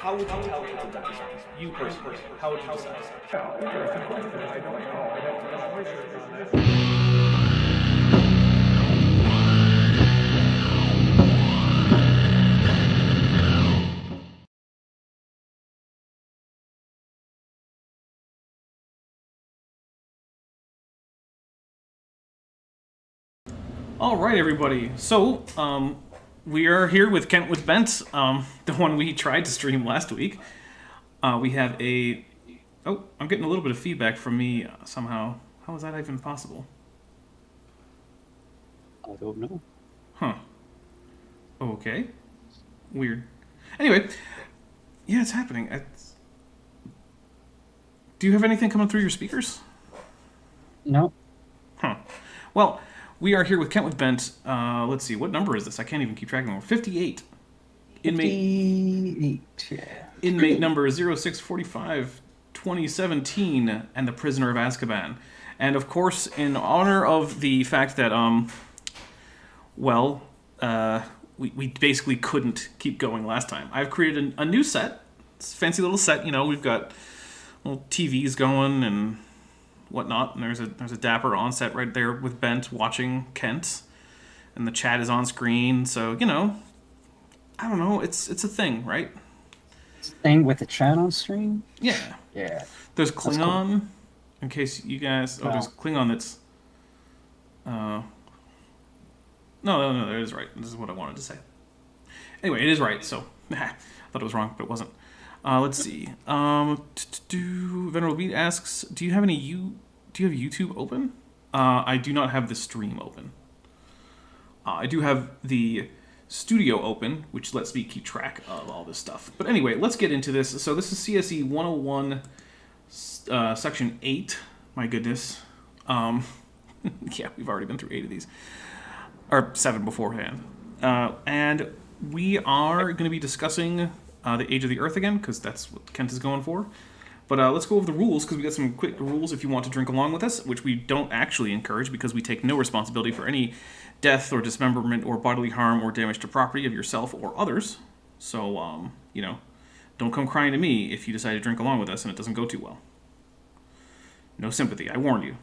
how would you tell people that? You personally, how would you decide? Interesting question. I don't know. I'd have to do some research on this. All right, everybody. So, we are here with Kent with Bent, the one we tried to stream last week. We have a... Oh, I'm getting a little bit of feedback from me somehow. How is that even possible? I don't know. Huh. Okay. Weird. Anyway, yeah, it's happening. Do you have anything coming through your speakers? No. Huh. Well, we are here with Kent with Bent. Let's see, what number is this? I can't even keep track anymore. 58. 58, yeah. Inmate number 0645 2017 and the Prisoner of Azkaban. And of course, in honor of the fact that, we basically couldn't keep going last time, I've created a new set. It's a fancy little set, you know, we've got little TVs going and whatnot, and there's a dapper on set right there with Bent watching Kent, and the chat is on screen, so, you know, I don't know, it's a thing, right? It's a thing with the chat on screen? Yeah. Yeah. There's Klingon, cool. in case you guys... Oh, there's Klingon that's... No, that is right. This is what I wanted to say. Anyway, it is right, so... I thought it was wrong, but it wasn't. Let's see. Venerable Beat asks, do you have YouTube open? I do not have the stream open. I do have the studio open, which lets me keep track of all this stuff. But anyway, let's get into this. So this is CSE 101, Section 8. My goodness. Yeah, we've already been through 8 of these. Or 7 beforehand. And we are going to be discussing the Age of the Earth again, because that's what Kent is going for. But let's go over the rules, because we got some quick rules if you want to drink along with us, which we don't actually encourage, because we take no responsibility for any death or dismemberment or bodily harm or damage to property of yourself or others. So, you know, don't come crying to me if you decide to drink along with us and it doesn't go too well. No sympathy, I warned you.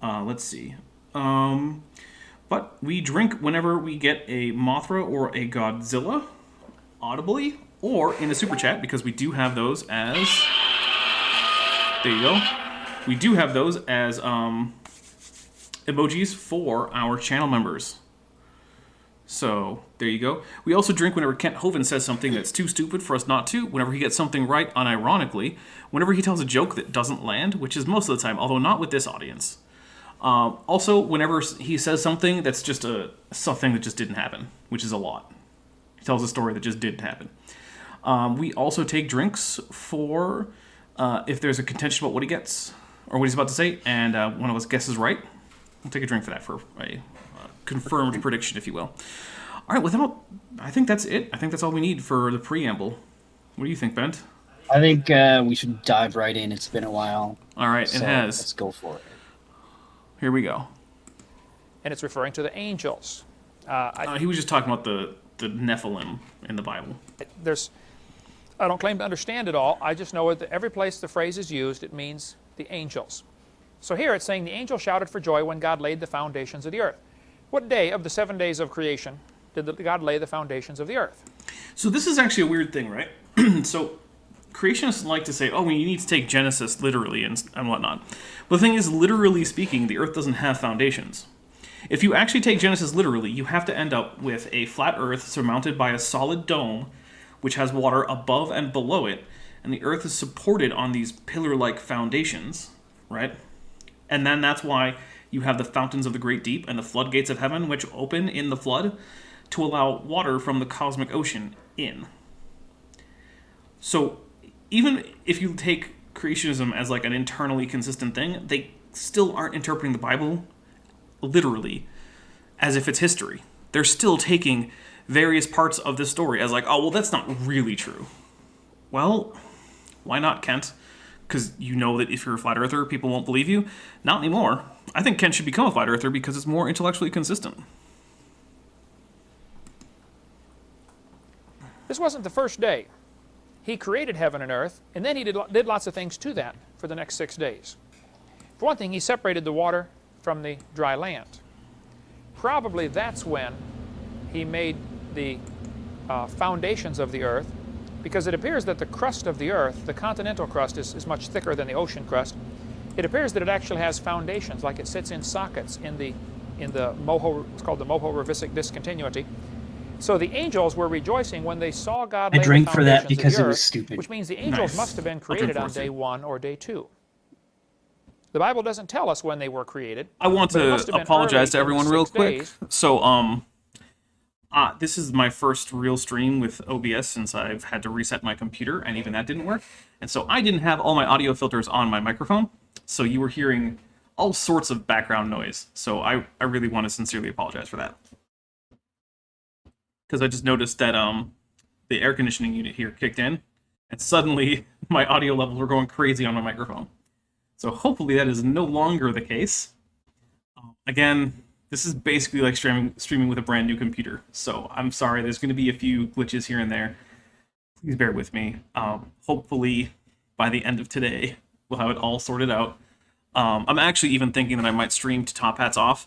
Let's see. But we drink whenever we get a Mothra or a Godzilla, audibly, or in a super chat, because we do have those as... There you go. We do have those as emojis for our channel members. So, there you go. We also drink whenever Kent Hovind says something that's too stupid for us not to, whenever he gets something right unironically, whenever he tells a joke that doesn't land, which is most of the time, although not with this audience. Also, whenever he says something that's just something that just didn't happen, which is a lot. He tells a story that just didn't happen. We also take drinks for if there's a contention about what he gets, or what he's about to say, and one of us guesses right. We'll take a drink for that, for a confirmed prediction, if you will. All right, I think that's it. I think that's all we need for the preamble. What do you think, Bent? I think we should dive right in. It's been a while. All right, so it has. Let's go for it. Here we go. And it's referring to the angels. He was just talking about the Nephilim in the Bible. I don't claim to understand it all. I just know that every place the phrase is used, it means the angels. So here it's saying the angel shouted for joy when God laid the foundations of the earth. What day of the 7 days of creation did God lay the foundations of the earth? So this is actually a weird thing, right? So creationists like to say, oh, well, you need to take Genesis literally and whatnot. But the thing is, literally speaking, the earth doesn't have foundations. If you actually take Genesis literally, you have to end up with a flat earth surmounted by a solid dome, which has water above and below it, and the earth is supported on these pillar-like foundations, right? And then that's why you have the fountains of the great deep and the floodgates of heaven, which open in the flood to allow water from the cosmic ocean in. So even if you take creationism as like an internally consistent thing, they still aren't interpreting the Bible literally as if it's history. They're still taking various parts of this story as like, oh, well, that's not really true. Well, why not, Kent? Because you know that if you're a flat earther, people won't believe you. Not anymore. I think Kent should become a flat earther because it's more intellectually consistent. This wasn't the first day. He created heaven and earth, and then he did lots of things to that for the next 6 days. For one thing, he separated the water from the dry land. Probably that's when he made the foundations of the earth, because it appears that the crust of the earth, the continental crust, is much thicker than the ocean crust. It appears that it actually has foundations, like it sits in sockets in the Moho, it's called the Moho-Revisic discontinuity. So the angels were rejoicing when they saw God lay the drank for that foundations of because the it was earth, stupid. which means the angels Nice. must have been I'll drink created for on it, day too. 1 or day 2. The Bible doesn't tell us when they were created. I want but it to must have been apologize to early in the everyone real 6 quick. days. So, this is my first real stream with OBS since I've had to reset my computer, and even that didn't work. And so I didn't have all my audio filters on my microphone, so you were hearing all sorts of background noise. So I really want to sincerely apologize for that. Because I just noticed that the air conditioning unit here kicked in, and suddenly my audio levels were going crazy on my microphone. So hopefully that is no longer the case. Again, this is basically like streaming with a brand new computer. So I'm sorry, there's going to be a few glitches here and there. Please bear with me. Hopefully by the end of today, we'll have it all sorted out. I'm actually even thinking that I might stream to Top Hats Off,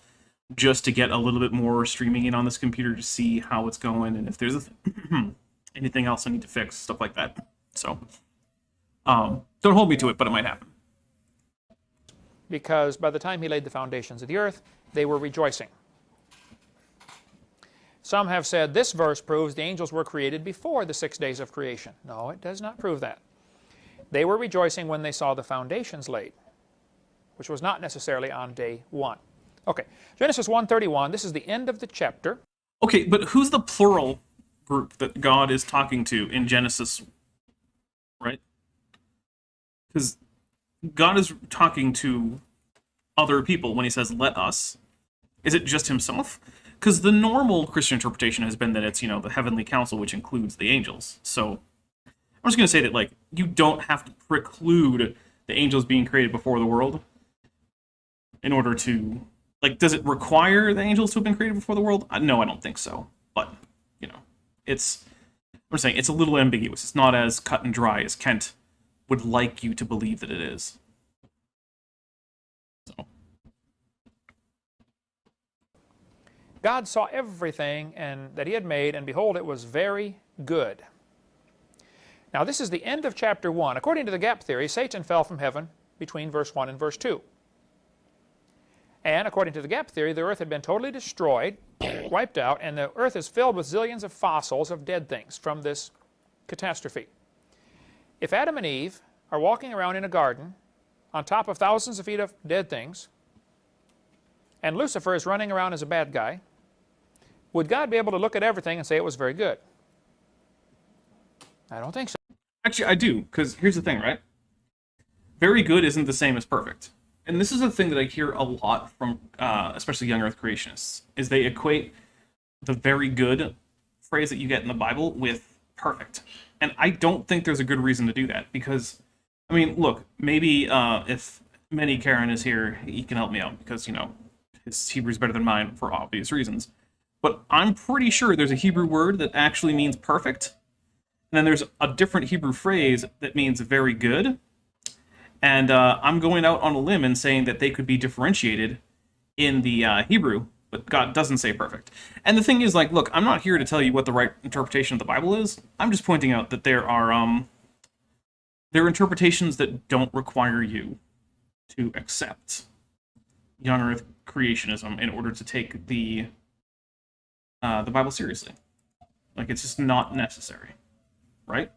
just to get a little bit more streaming in on this computer to see how it's going and if there's anything else I need to fix, stuff like that. So, don't hold me to it, but it might happen. Because by the time he laid the foundations of the earth, they were rejoicing. Some have said this verse proves the angels were created before the 6 days of creation. No, it does not prove that. They were rejoicing when they saw the foundations laid, which was not necessarily on day 1. Okay, Genesis 1:31, this is the end of the chapter. Okay, but who's the plural group that God is talking to in Genesis, right? Because God is talking to other people when he says, let us. Is it just himself? Because the normal Christian interpretation has been that it's, the heavenly council, which includes the angels. So I'm just going to say that, like, you don't have to preclude the angels being created before the world in order to, like, does it require the angels to have been created before the world? No, I don't think so. But, I'm saying it's a little ambiguous. It's not as cut and dry as Kent would like you to believe that it is. So. God saw everything that he had made, and behold, it was very good. Now, this is the end of chapter 1. According to the gap theory, Satan fell from heaven between verse 1 and verse 2. And according to the gap theory, the earth had been totally destroyed, wiped out, and the earth is filled with zillions of fossils of dead things from this catastrophe. If Adam and Eve are walking around in a garden on top of thousands of feet of dead things, and Lucifer is running around as a bad guy, would God be able to look at everything and say it was very good? I don't think so. Actually, I do, because here's the thing, right? Very good isn't the same as perfect. And this is a thing that I hear a lot from, especially young Earth creationists, is they equate the very good phrase that you get in the Bible with perfect. And I don't think there's a good reason to do that, because, I mean, look, maybe if Manny Karen is here, he can help me out, because, his Hebrew's better than mine for obvious reasons. But I'm pretty sure there's a Hebrew word that actually means perfect, and then there's a different Hebrew phrase that means very good. And I'm going out on a limb and saying that they could be differentiated in the Hebrew, but God doesn't say perfect. And the thing is, like, look, I'm not here to tell you what the right interpretation of the Bible is. I'm just pointing out that there are interpretations that don't require you to accept young Earth creationism in order to take the Bible seriously. Like, it's just not necessary, right?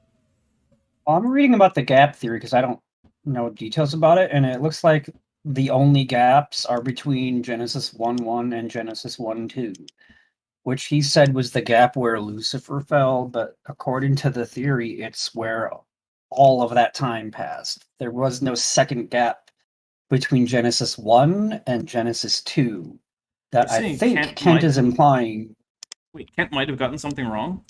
Well, I'm reading about the gap theory because I don't know details about it, and it looks like the only gaps are between Genesis 1:1 and Genesis 1:2, which he said was the gap where Lucifer fell, but according to the theory, it's where all of that time passed. There was no second gap between Genesis 1 and Genesis 2 that You're I saying think Kent is implying. Wait, Kent might have gotten something wrong?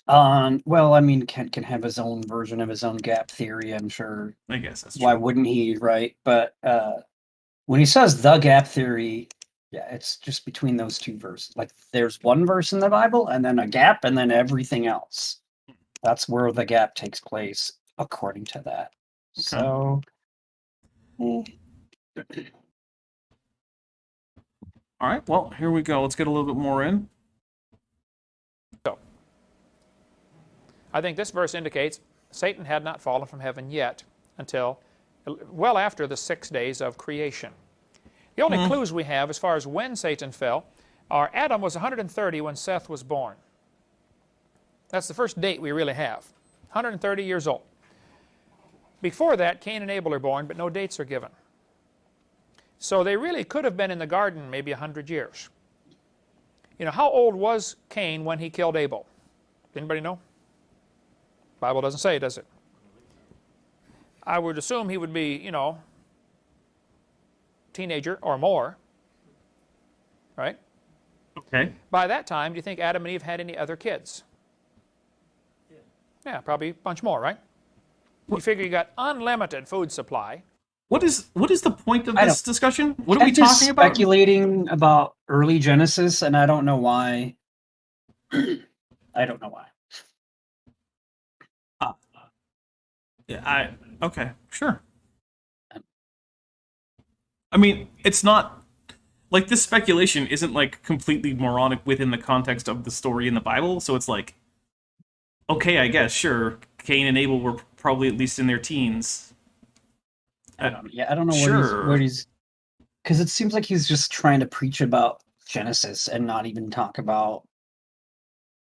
Well, I mean, Kent can have his own version of his own gap theory, I'm sure. I guess that's Why true. wouldn't he, right? But when he says the gap theory, yeah, it's just between those two verses. Like, there's one verse in the Bible, and then a gap, and then everything else. That's where the gap takes place, according to that. So, All right, well, here we go. Let's get a little bit more in. So, I think this verse indicates Satan had not fallen from heaven yet until well after the 6 days of creation. The only clues we have as far as when Satan fell are Adam was 130 when Seth was born. That's the first date we really have. 130 years old. Before that, Cain and Abel are born, but no dates are given. So they really could have been in the garden maybe 100 years. You know, how old was Cain when he killed Abel? Anybody know? The Bible doesn't say, does it? I would assume he would be, you know, teenager or more, right? Okay. By that time, do you think Adam and Eve had any other kids? Yeah, probably a bunch more, right? You figure you got unlimited food supply. What is the point of this discussion? What are I'm we just talking about? speculating about early Genesis, and I don't know why. I don't know why. Yeah, okay, sure. I mean, it's not like this speculation isn't like completely moronic within the context of the story in the Bible, so it's like, okay, I guess, sure, Cain and Abel were probably at least in their teens. I don't know Sure. where he's, because it seems like he's just trying to preach about Genesis and not even talk about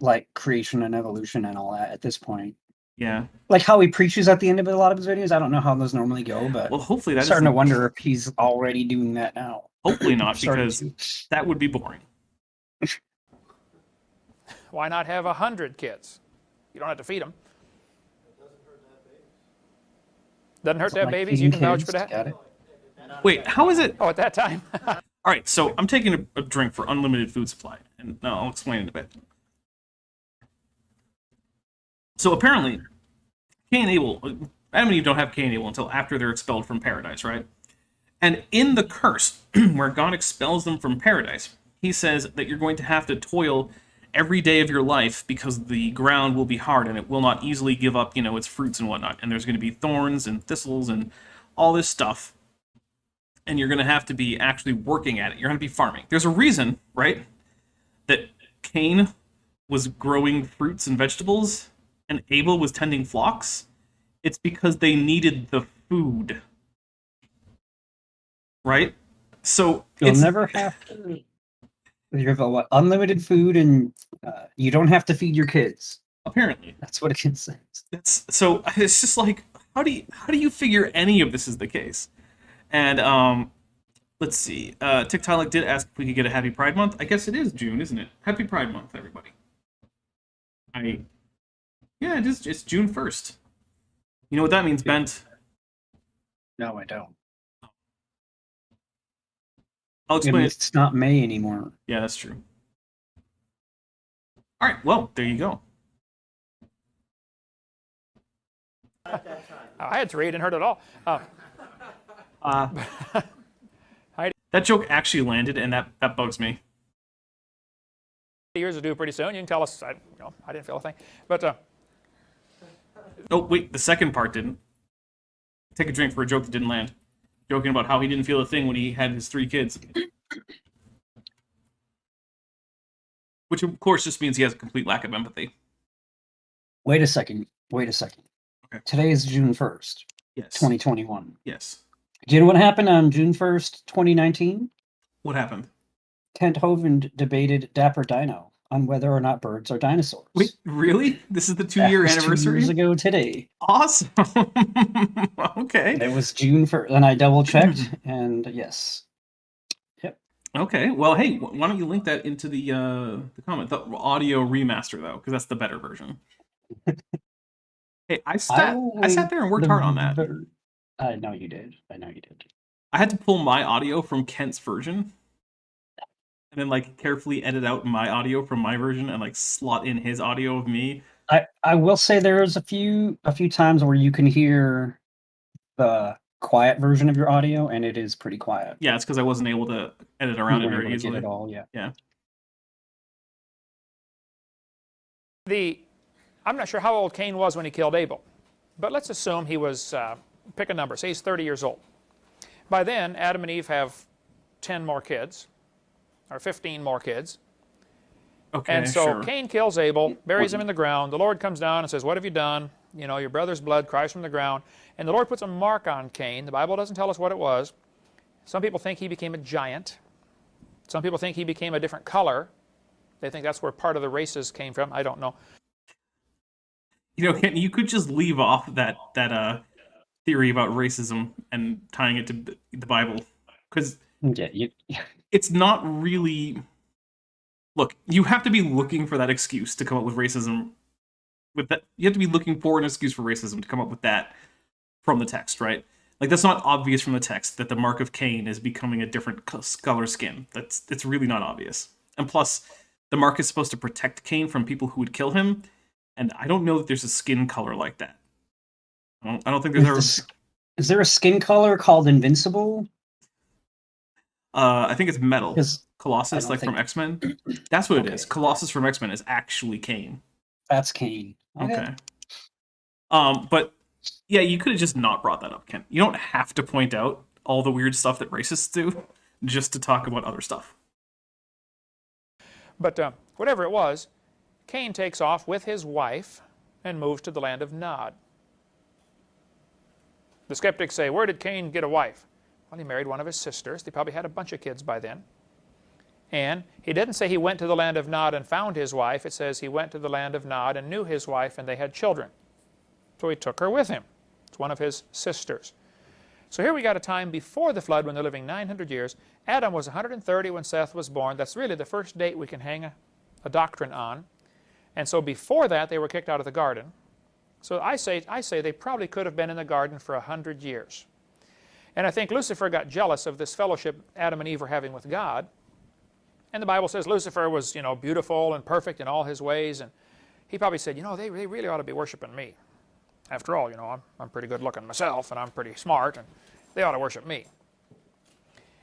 like creation and evolution and all that at this point. Yeah. Like how he preaches at the end of a lot of his videos. I don't know how those normally go, but Well, hopefully I'm that starting to isn't- wonder if he's already doing that now. Hopefully not, Starting because to. that would be boring. Why not have 100 kids? You don't have to feed them. Doesn't hurt to have Like babies. You can feeding vouch kids, for that. got it. Wait, how is it? Oh, at that time. All right, so I'm taking a drink for unlimited food supply, and no, I'll explain in a bit. So apparently, Cain and Abel, Adam and Eve don't have Cain and Abel until after they're expelled from paradise, right? And in the curse, where God expels them from paradise, he says that you're going to have to toil every day of your life because the ground will be hard and it will not easily give up, its fruits and whatnot. And there's going to be thorns and thistles and all this stuff. And you're going to have to be actually working at it. You're going to be farming. There's a reason, right, that Cain was growing fruits and vegetables and Abel was tending flocks. It's because they needed the food. Right? So You'll never have to. You have unlimited food, and you don't have to feed your kids. Apparently, That's what it says. so it's just like, how do you figure any of this is the case? And let's see. TikTok did ask if we could get a Happy Pride Month. I guess it is June, isn't it? Happy Pride Month, everybody. Yeah, it is. It's June 1st. You know what that means, Bent? No, I don't. I'll explain it. It's not May anymore. Yeah, that's true. All right, well, there you go. I had to read and heard it all. That joke actually landed, and that bugs me. Years to do pretty soon. You can tell us. I didn't feel a thing. But Oh, wait, the second part didn't. Take a drink for a joke that didn't land. Joking about how he didn't feel a thing when he had his 3 kids. Which, of course, just means he has a complete lack of empathy. Wait a second. Okay. Today is June 1st, Yes. 2021. Yes. Do you know what happened on June 1st, 2019? What happened? Kent Hovind debated Dapper Dino on whether or not birds are dinosaurs. Wait, really? This is the 2-year That was anniversary? 2 years ago today. Awesome. Okay. It was June 1st, and I double checked, and yes. Okay. Well, hey, why don't you link that into the comment? The audio remaster, though, because that's the better version. Hey, I sat there and worked hard on that. I know you did. I had to pull my audio from Kent's version, and then like carefully edit out my audio from my version and like slot in his audio of me. I will say there's a few times where you can hear the quiet version of your audio, and it is pretty quiet. Yeah, it's because I wasn't able to edit around You it weren't very able to get easily. it all, yeah. Yeah. I'm not sure how old Cain was when he killed Abel, but let's assume he was, pick a number, say he's 30 years old. By then, Adam and Eve have 10 more kids, or 15 more kids. Okay, And so sure. Cain kills Abel, buries him in the ground. The Lord comes down and says, what have you done? You know, your brother's blood cries from the ground. And the Lord puts a mark on Cain. The Bible doesn't tell us what it was. Some people think he became a giant. Some people think he became a different color. They think that's where part of the races came from. I don't know. You know, Kent, you could just leave off that theory about racism and tying it to the Bible, because Yeah, it's not really. Look, you have to be looking for that excuse to come up with racism. With that, you have to be looking for an excuse for racism to come up with that from the text, right? Like, that's not obvious from the text that the mark of Cain is becoming a different color skin. It's really not obvious. And plus, the mark is supposed to protect Cain from people who would kill him, and I don't know that there's a skin color like that. I don't think there's ever. Is there a skin color called Invincible? I think it's metal. 'Cause Colossus, like from X-Men. That's what it is. Colossus from X-Men is actually Cain. That's Cain. Okay. But yeah, you could have just not brought that up, Ken. You don't have to point out all the weird stuff that racists do just to talk about other stuff. But whatever it was, Cain takes off with his wife and moves to the land of Nod. The skeptics say, where did Cain get a wife? Well, he married one of his sisters. They probably had a bunch of kids by then. And he didn't say he went to the land of Nod and found his wife. It says he went to the land of Nod and knew his wife, and they had children. So he took her with him. It's one of his sisters. So here we got a time before the flood when they're living 900 years. Adam was 130 when Seth was born. That's really the first date we can hang a doctrine on. And so before that, they were kicked out of the garden. So I say they probably could have been in the garden for 100 years. And I think Lucifer got jealous of this fellowship Adam and Eve were having with God. And the Bible says Lucifer was, you know, beautiful and perfect in all his ways. And he probably said, you know, they really ought to be worshiping me. After all, you know, I'm pretty good looking myself, and I'm pretty smart, and they ought to worship me.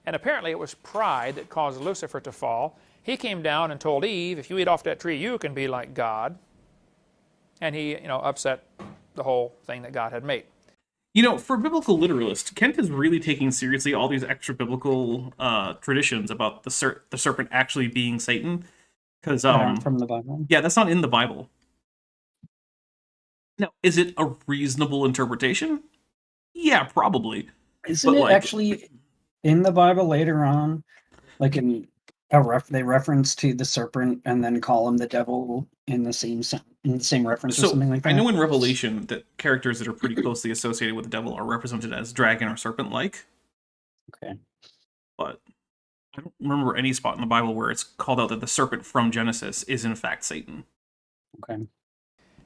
And apparently it was pride that caused Lucifer to fall. He came down and told Eve, if you eat off that tree, you can be like God. And he, you know, upset the whole thing that God had made. You know, for a biblical literalist, Kent is really taking seriously all these extra biblical traditions about the serpent actually being Satan. Because from the Bible. Yeah, that's not in the Bible. Now, is it a reasonable interpretation? Yeah, probably. Isn't it actually in the Bible later on? Like they reference to the serpent and then call him the devil in the same reference or something like that? I know in Revelation that characters that are pretty closely associated with the devil are represented as dragon or serpent-like. Okay. But I don't remember any spot in the Bible where it's called out that the serpent from Genesis is in fact Satan. Okay.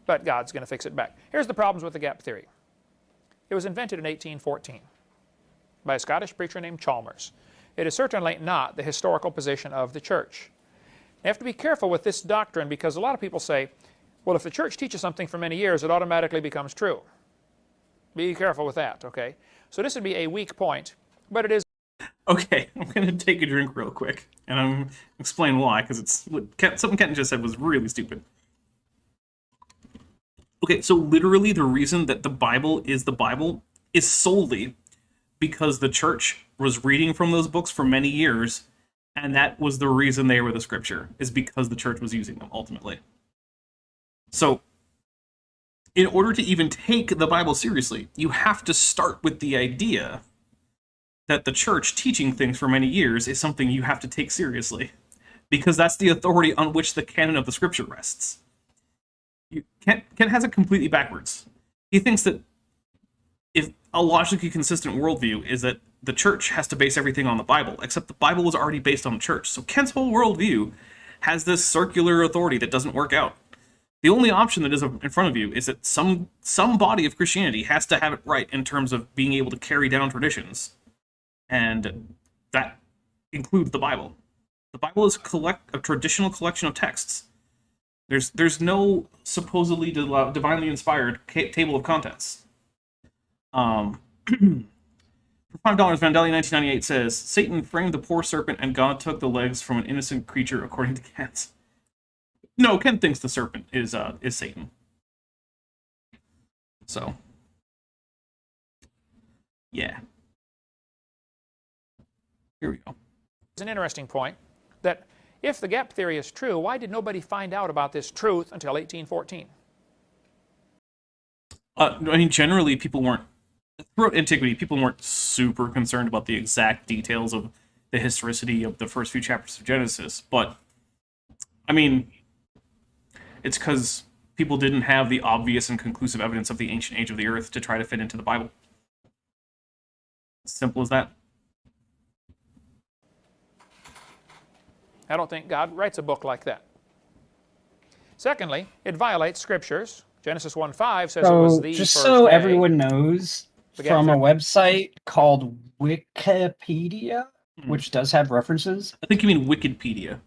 But God's going to fix it back. Here's the problems with the gap theory. It was invented in 1814 by a Scottish preacher named Chalmers. It is certainly not the historical position of the church. You have to be careful with this doctrine because a lot of people say, well, if the church teaches something for many years, it automatically becomes true. Be careful with that, okay? So this would be a weak point, but it is. Okay, I'm going to take a drink real quick, and I'm going to explain why, because something Kenton just said was really stupid. Okay, so literally the reason that the Bible is solely because the church was reading from those books for many years, and that was the reason they were the scripture, is because the church was using them, ultimately. So, in order to even take the Bible seriously, you have to start with the idea that the church teaching things for many years is something you have to take seriously, because that's the authority on which the canon of the scripture rests. Kent has it completely backwards. He thinks that if a logically consistent worldview is that the church has to base everything on the Bible, except the Bible was already based on the church. So Kent's whole worldview has this circular authority that doesn't work out. The only option that is in front of you is that some body of Christianity has to have it right in terms of being able to carry down traditions. And that includes the Bible. The Bible is a traditional collection of texts. There's no supposedly divinely inspired table of contents. For $5, Vandelli 1998 says, Satan framed the poor serpent and God took the legs from an innocent creature, according to Kent. No, Kent thinks the serpent is Satan. So, yeah. Here we go. It's an interesting point that if the gap theory is true, why did nobody find out about this truth until 1814? I mean, generally, people weren't, throughout antiquity, people weren't super concerned about the exact details of the historicity of the first few chapters of Genesis, but, I mean, it's because people didn't have the obvious and conclusive evidence of the ancient age of the earth to try to fit into the Bible. Simple as that. I don't think God writes a book like that. Secondly, it violates scriptures. Genesis 1:5 says it was the just first so day. everyone knows, The gap from a theory. website called Wikipedia, which does have references, I think you mean Wikipedia.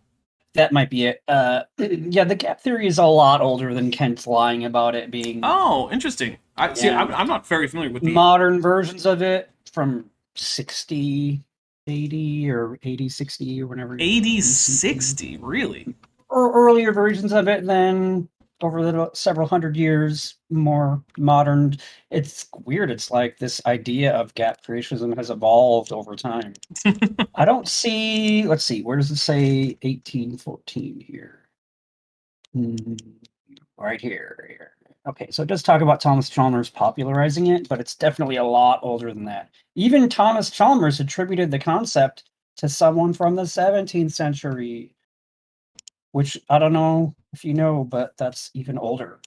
that might be it. Yeah, the gap theory is a lot older than Kent lying about it being Oh, interesting. See, Yeah. I'm not very familiar with the... modern versions of it from 60, 80, or 80, 60, or whenever. 8060, really? Or earlier versions of it, then over the several hundred years, more modern. It's weird. It's like this idea of gap creationism has evolved over time. I don't see. Let's see. Where does it say 1814 here? Right here. Okay, so it does talk about Thomas Chalmers popularizing it, but it's definitely a lot older than that. Even Thomas Chalmers attributed the concept to someone from the 17th century, which I don't know if you know, but that's even older.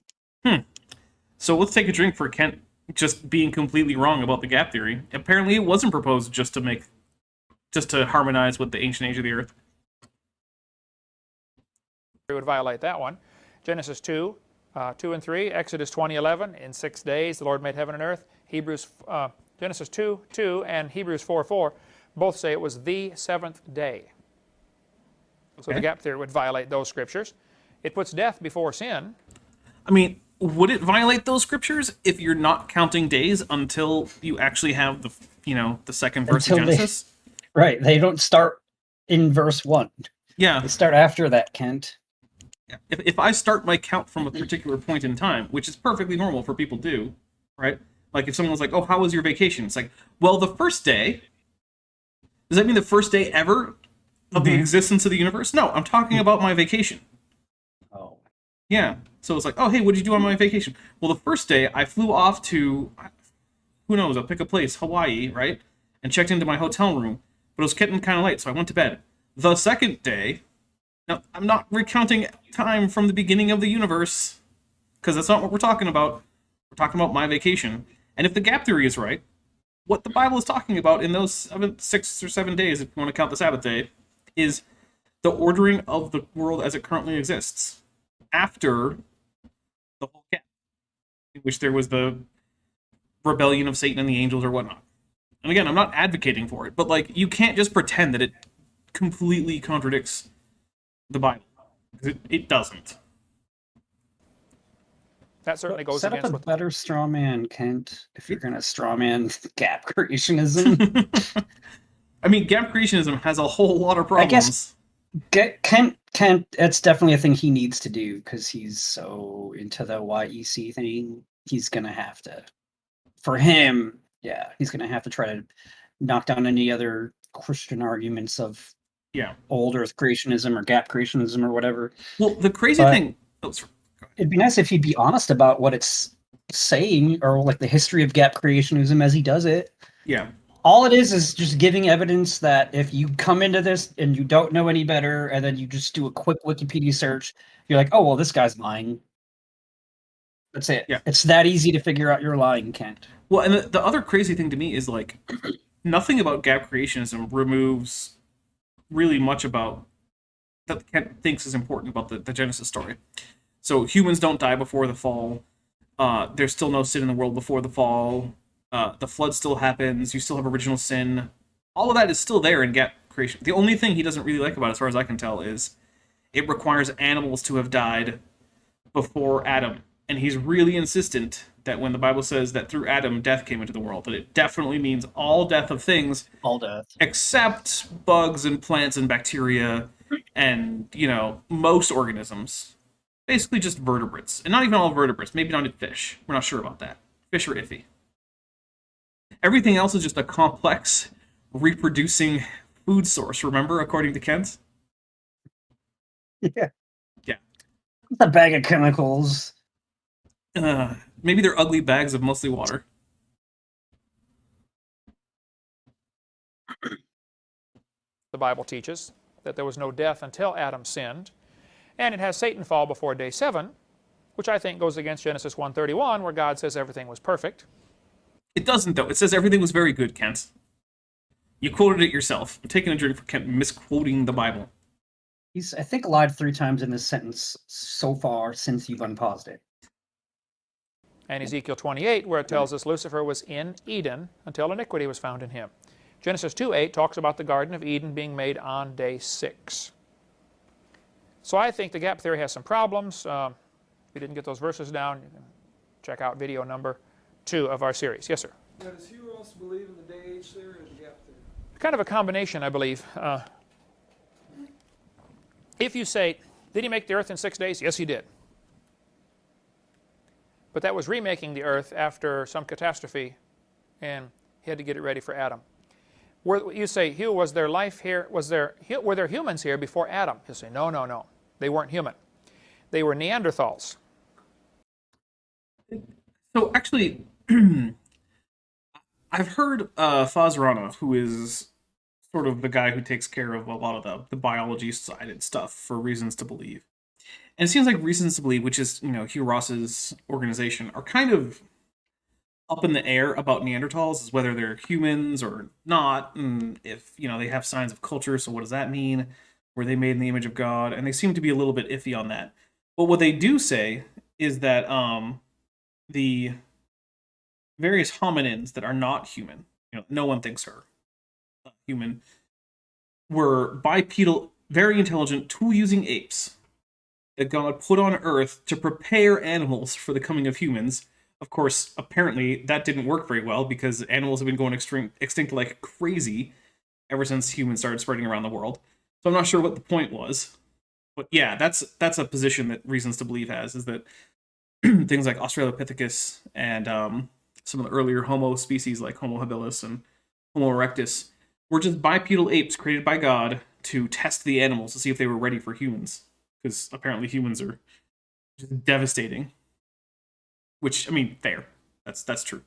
So let's take a drink for Kent just being completely wrong about the gap theory. Apparently it wasn't proposed just to harmonize with the ancient age of the earth. We would violate that one. Genesis 2, 2 and 3, Exodus 20:11, in 6 days the Lord made heaven and earth. Genesis 2:2 and Hebrews 4:4 both say it was the seventh day. So the gap theory would violate those scriptures. It puts death before sin. I mean, would it violate those scriptures if you're not counting days until you actually have the second verse of Genesis? Right, they don't start in verse 1. Yeah. They start after that, Kent. If I start my count from a particular point in time, which is perfectly normal for people to do, right? Like if someone was like, "Oh, how was your vacation?" It's like, well, the first day. Does that mean the first day ever of the existence of the universe? No, I'm talking about my vacation. Oh. Yeah. So it's like, oh, hey, what did you do on my vacation? Well, the first day I flew off to, who knows, I'll pick a place, Hawaii, right? And checked into my hotel room, but it was getting kind of late, so I went to bed. The second day, now I'm not recounting time from the beginning of the universe, because that's not what we're talking about. We're talking about my vacation. And if the gap theory is right, what the Bible is talking about in those 6 or 7 days, if you want to count the Sabbath day, is the ordering of the world as it currently exists after the whole gap, in which there was the rebellion of Satan and the angels or whatnot. And again, I'm not advocating for it, but like you can't just pretend that it completely contradicts the Bible, because it doesn't. That certainly goes Set up against a what better straw man, Kent, if you're going to straw man gap creationism. I mean, gap creationism has a whole lot of problems. I guess Kent, it's definitely a thing he needs to do because he's so into the YEC thing. He's going to have to, for him, yeah, he's going to have to try to knock down any other Christian arguments of old Earth creationism or gap creationism or whatever. Well, the crazy thing... Oh, sorry. It'd be nice if he'd be honest about what it's saying, or like the history of gap creationism as he does it. Yeah. All it is just giving evidence that if you come into this and you don't know any better, and then you just do a quick Wikipedia search, you're like, oh, well, this guy's lying. That's it. Yeah. It's that easy to figure out you're lying, Kent. Well, and the other crazy thing to me is, like, nothing about gap creationism removes really much about that Kent thinks is important about the Genesis story. So humans don't die before the fall. There's still no sin in the world before the fall. The flood still happens. You still have original sin. All of that is still there in gap creation. The only thing he doesn't really like about it, as far as I can tell, is it requires animals to have died before Adam. And he's really insistent that when the Bible says that through Adam death came into the world, that it definitely means all death of things. All death. Except bugs and plants and bacteria and, most organisms. Basically just vertebrates. And not even all vertebrates. Maybe not fish. We're not sure about that. Fish are iffy. Everything else is just a complex, reproducing food source, remember, according to Kent? Yeah. Yeah. It's a bag of chemicals. Maybe they're ugly bags of mostly water. The Bible teaches that there was no death until Adam sinned, and it has Satan fall before day 7, which I think goes against Genesis 1:31, where God says everything was perfect. It doesn't, though. It says everything was very good, Kent. You quoted it yourself. I'm taking a drink for Kent misquoting the Bible. He's, I think, lied 3 times in this sentence so far since you've unpaused it. And Ezekiel 28, where it tells us Lucifer was in Eden until iniquity was found in him. Genesis 2:8 talks about the Garden of Eden being made on day 6. So I think the gap theory has some problems. If you didn't get those verses down, you can check out video number 2 of our series. Yes, sir? Now, does Hugh Ross believe in the day-age theory or the gap theory? Kind of a combination, I believe. If you say, did he make the earth in 6 days? Yes, he did. But that was remaking the earth after some catastrophe, and he had to get it ready for Adam. You say, Hugh, was there life here? Were there humans here before Adam? He'll say, no, no, no. They weren't human. They were Neanderthals. So actually, I've heard Fazrana, who is sort of the guy who takes care of a lot of the biology-sided stuff for Reasons to Believe. And it seems like Reasons to Believe, which is, Hugh Ross's organization, are kind of up in the air about Neanderthals, as whether they're humans or not, and if, they have signs of culture, so what does that mean? Were they made in the image of God? And they seem to be a little bit iffy on that. But what they do say is that the various hominins that are not human, no one thinks are human, were bipedal, very intelligent, tool-using apes that God put on Earth to prepare animals for the coming of humans. Of course, apparently that didn't work very well because animals have been going extinct like crazy ever since humans started spreading around the world. So I'm not sure what the point was. But yeah, that's a position that Reasons to Believe has, is that things like Australopithecus and some of the earlier Homo species like Homo habilis and Homo erectus were just bipedal apes created by God to test the animals to see if they were ready for humans. Because apparently humans are just devastating. Which, fair. That's true.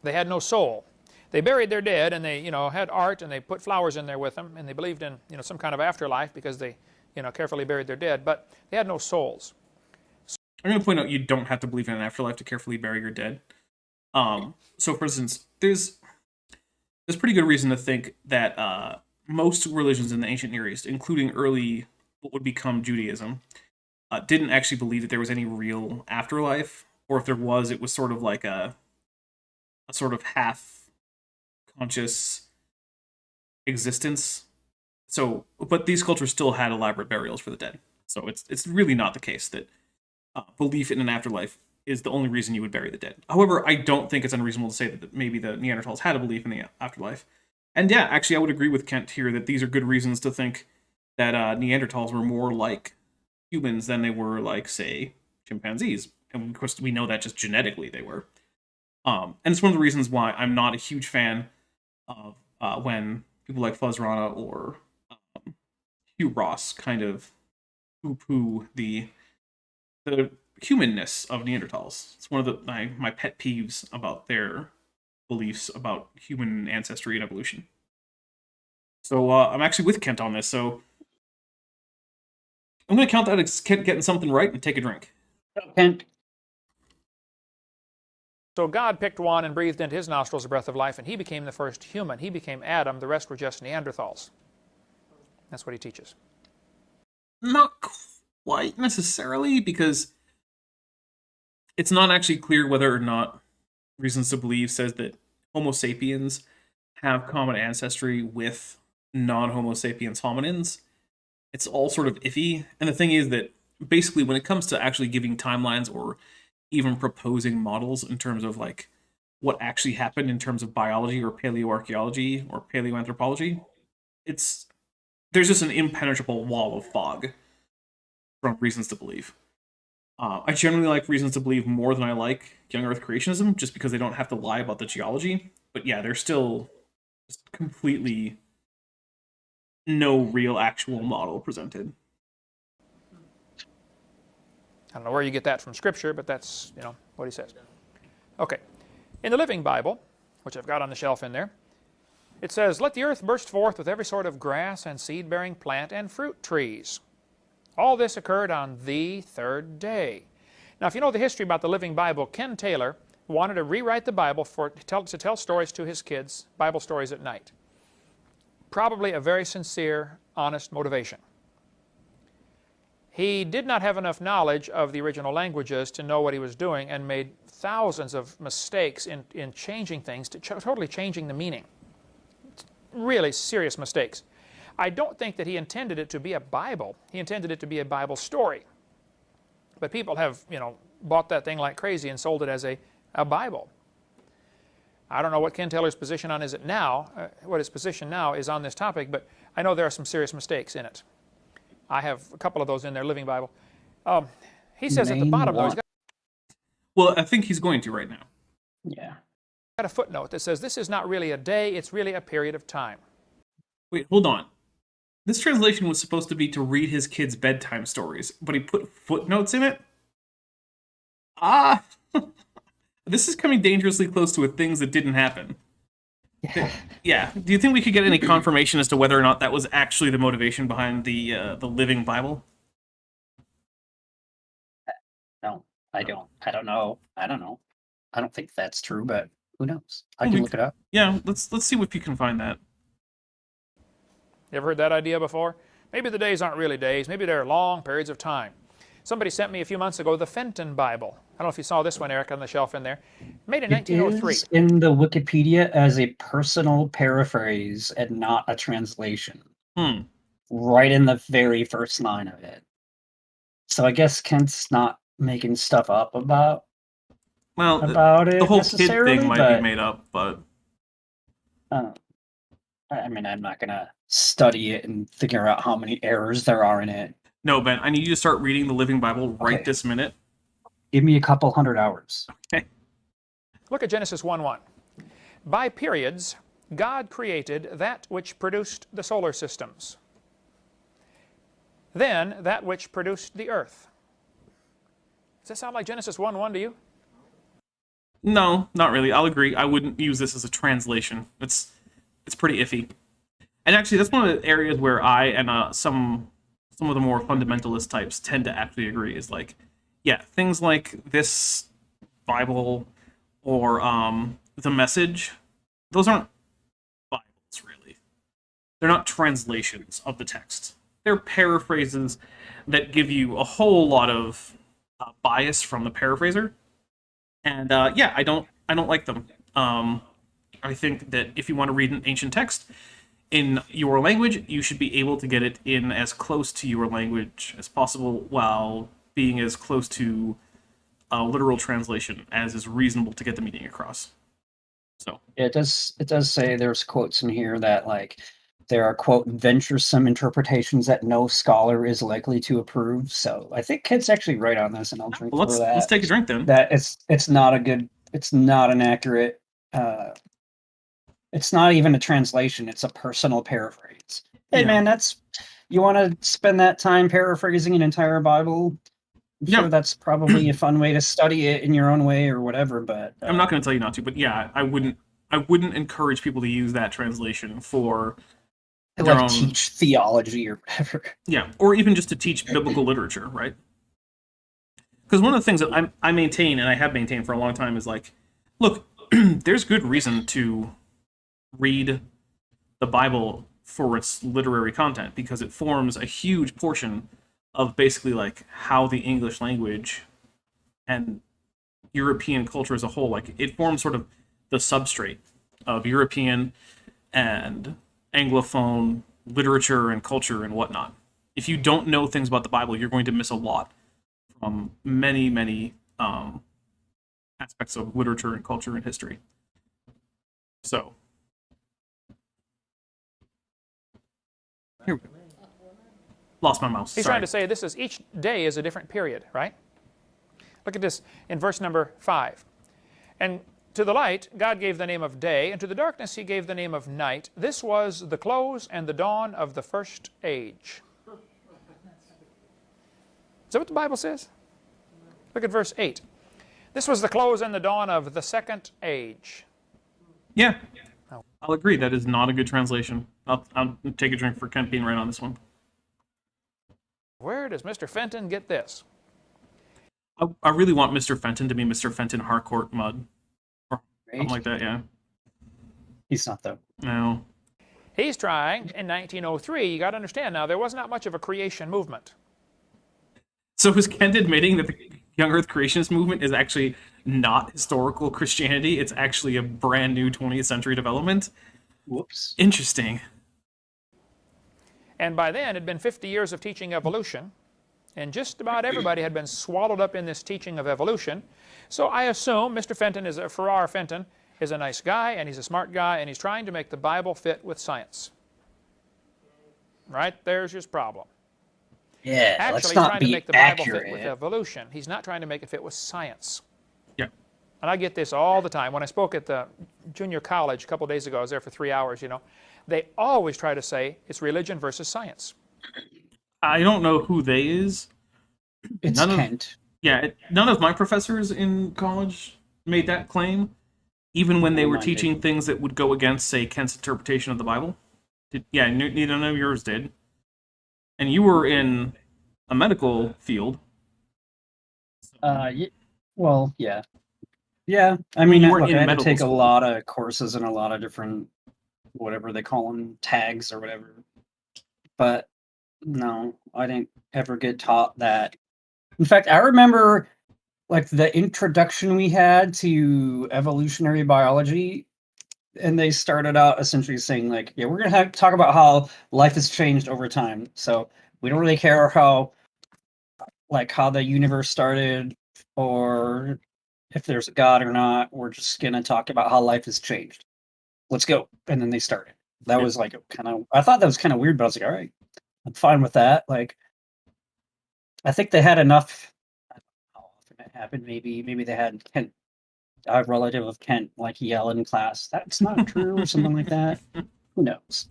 They had no soul. They buried their dead, and they, had art, and they put flowers in there with them, and they believed in, some kind of afterlife because they, carefully buried their dead, but they had no souls. I'm going to point out you don't have to believe in an afterlife to carefully bury your dead. So, for instance, there's pretty good reason to think that most religions in the ancient Near East, including early what would become Judaism, didn't actually believe that there was any real afterlife, or if there was, it was sort of like a sort of half-conscious existence. So, but these cultures still had elaborate burials for the dead. So it's really not the case that belief in an afterlife is the only reason you would bury the dead. However, I don't think it's unreasonable to say that maybe the Neanderthals had a belief in the afterlife. And yeah, actually, I would agree with Kent here that these are good reasons to think that Neanderthals were more like humans than they were like, say, chimpanzees. And of course, we know that just genetically they were. And it's one of the reasons why I'm not a huge fan of when people like Fuzrana or Hugh Ross kind of poo-poo the humanness of Neanderthals. It's one of my pet peeves about their beliefs about human ancestry and evolution. So I'm actually with Kent on this, so I'm going to count that as Kent getting something right and take a drink. Kent. So God picked one and breathed into his nostrils the breath of life, and he became the first human. He became Adam. The rest were just Neanderthals. That's what he teaches. Not quite necessarily, because it's not actually clear whether or not Reasons to Believe says that Homo sapiens have common ancestry with non-Homo sapiens hominins. It's all sort of iffy. And the thing is that basically when it comes to actually giving timelines or even proposing models in terms of like what actually happened in terms of biology or paleoarchaeology or paleoanthropology, there's just an impenetrable wall of fog from Reasons to Believe. I generally like Reasons to Believe more than I like Young Earth Creationism, just because they don't have to lie about the geology. But yeah, they're still just completely no real actual model presented. I don't know where you get that from Scripture, but that's, what he says. Okay. In the Living Bible, which I've got on the shelf in there, it says, "Let the earth burst forth with every sort of grass and seed-bearing plant and fruit trees. All this occurred on the third day." Now, if you know the history about the Living Bible, Ken Taylor wanted to rewrite the Bible to tell stories to his kids, Bible stories at night. Probably a very sincere, honest motivation. He did not have enough knowledge of the original languages to know what he was doing, and made thousands of mistakes in changing things, totally changing the meaning. Really serious mistakes. I don't think that he intended it to be a Bible. He intended it to be a Bible story. But people have, bought that thing like crazy and sold it as a Bible. I don't know what Ken Taylor's position on is it now, what his position now is on this topic, but I know there are some serious mistakes in it. I have a couple of those in their Living Bible. He says at the bottom, though, he's Well, I think he's going to right now. Yeah. got a footnote that says this is not really a day, it's really a period of time. Wait, hold on. This translation was supposed to be to read his kids' bedtime stories, but he put footnotes in it? Ah! This is coming dangerously close to things that didn't happen. Yeah. Do you think we could get any confirmation as to whether or not that was actually the motivation behind the Living Bible? No, I don't. I don't know. I don't think that's true, but who knows? I can look it up. Yeah, let's see if you can find that. You ever heard that idea before? Maybe the days aren't really days. Maybe they're long periods of time. Somebody sent me a few months ago the Fenton Bible. I don't know if you saw this one, Eric, on the shelf in there. Made in 1903. It is in the Wikipedia as a personal paraphrase and not a translation. Right in the very first line of it. So I guess Kent's not making stuff up about it. The whole kid thing might be made up, but I mean, I'm not gonna study it and figure out how many errors there are in it. No, Ben, I need you to start reading the Living Bible right this minute. Give me a couple hundred hours. Okay. Look at Genesis 1:1. By periods, God created that which produced the solar systems. Then that which produced the earth. Does that sound like Genesis 1:1 to you? No, not really. I'll agree. I wouldn't use this as a translation. It's pretty iffy. And actually, that's one of the areas where I and some of the more fundamentalist types tend to actually agree. Is like, yeah, things like this Bible or the Message, those aren't Bibles really. They're not translations of the text. They're paraphrases that give you a whole lot of bias from the paraphraser. And yeah, I don't like them. I think that if you want to read an ancient text in your language, you should be able to get it in as close to your language as possible while being as close to a literal translation as is reasonable to get the meaning across. So it does say there's quotes in here that like there are quote venturesome interpretations that no scholar is likely to approve. So I think Kent's actually right on this, and I'll drink for that. Let's take a drink then. That it's not an accurate. It's not even a translation. It's a personal paraphrase. Hey man, you want to spend that time paraphrasing an entire Bible? I'm sure that's probably a fun way to study it in your own way or whatever. But I'm not going to tell you not to. But yeah, I wouldn't encourage people to use that translation for their own teach theology or whatever. Yeah, or even just to teach biblical literature, right? Because one of the things that I maintain, and I have maintained for a long time, is like, look, there's good reason to read the Bible for its literary content, because it forms a huge portion of basically like how the English language and European culture as a whole, like it forms sort of the substrate of European and Anglophone literature and culture and whatnot. If you don't know things about the Bible, you're going to miss a lot from many, many aspects of literature and culture and history. So, here we go. Lost my mouse. He's trying to say each day is a different period, right? Look at this in verse number 5. And to the light, God gave the name of day, and to the darkness he gave the name of night. This was the close and the dawn of the first age. Is that what the Bible says? Look at verse 8. This was the close and the dawn of the second age. Yeah, I'll agree. That is not a good translation. I'll take a drink for Kent being right on this one. Where does Mr. Fenton get this? I really want Mr. Fenton to be Mr. Fenton Harcourt Mudd. Or something like that, yeah. He's not, though. No. He's trying in 1903. You got to understand now, there was not much of a creation movement. So is Kent admitting that the Young Earth Creationist movement is actually not historical Christianity? It's actually a brand new 20th century development? Whoops. Interesting. And by then, it had been 50 years of teaching evolution, and just about everybody had been swallowed up in this teaching of evolution. So I assume Mr. Fenton Farrar Fenton is a nice guy, and he's a smart guy, and he's trying to make the Bible fit with science. Right? There's his problem. Yeah, Actually, let's he's not trying to be make the Bible fit accurate. with evolution. He's not trying to make it fit with science. Yeah. And I get this all the time. When I spoke at the junior college a couple days ago, I was there for 3 hours, you know. They always try to say it's religion versus science. I don't know who they is. It's Kent. None of my professors in college made that claim, even when they were teaching things that would go against, say, Kent's interpretation of the Bible. Neither of yours did. And you were in a medical field. Well, yeah. Yeah, I mean, you weren't look, in I had to medical take a school. lot of courses and a lot of different, whatever they call them, tags or whatever. But no, I didn't ever get taught that. In fact, I remember like the introduction we had to evolutionary biology, and they started out essentially saying like, yeah, we're gonna talk about how life has changed over time. So we don't really care how the universe started or if there's a God or not. We're just gonna talk about how life has changed. Let's go. And then they started. That was like I thought that was kind of weird, but I was like, all right, I'm fine with that. Like, I think they had enough. I don't know how often it happened. Maybe they had Kent, a relative of Kent, like yell in class, "That's not true," or something like that. Who knows?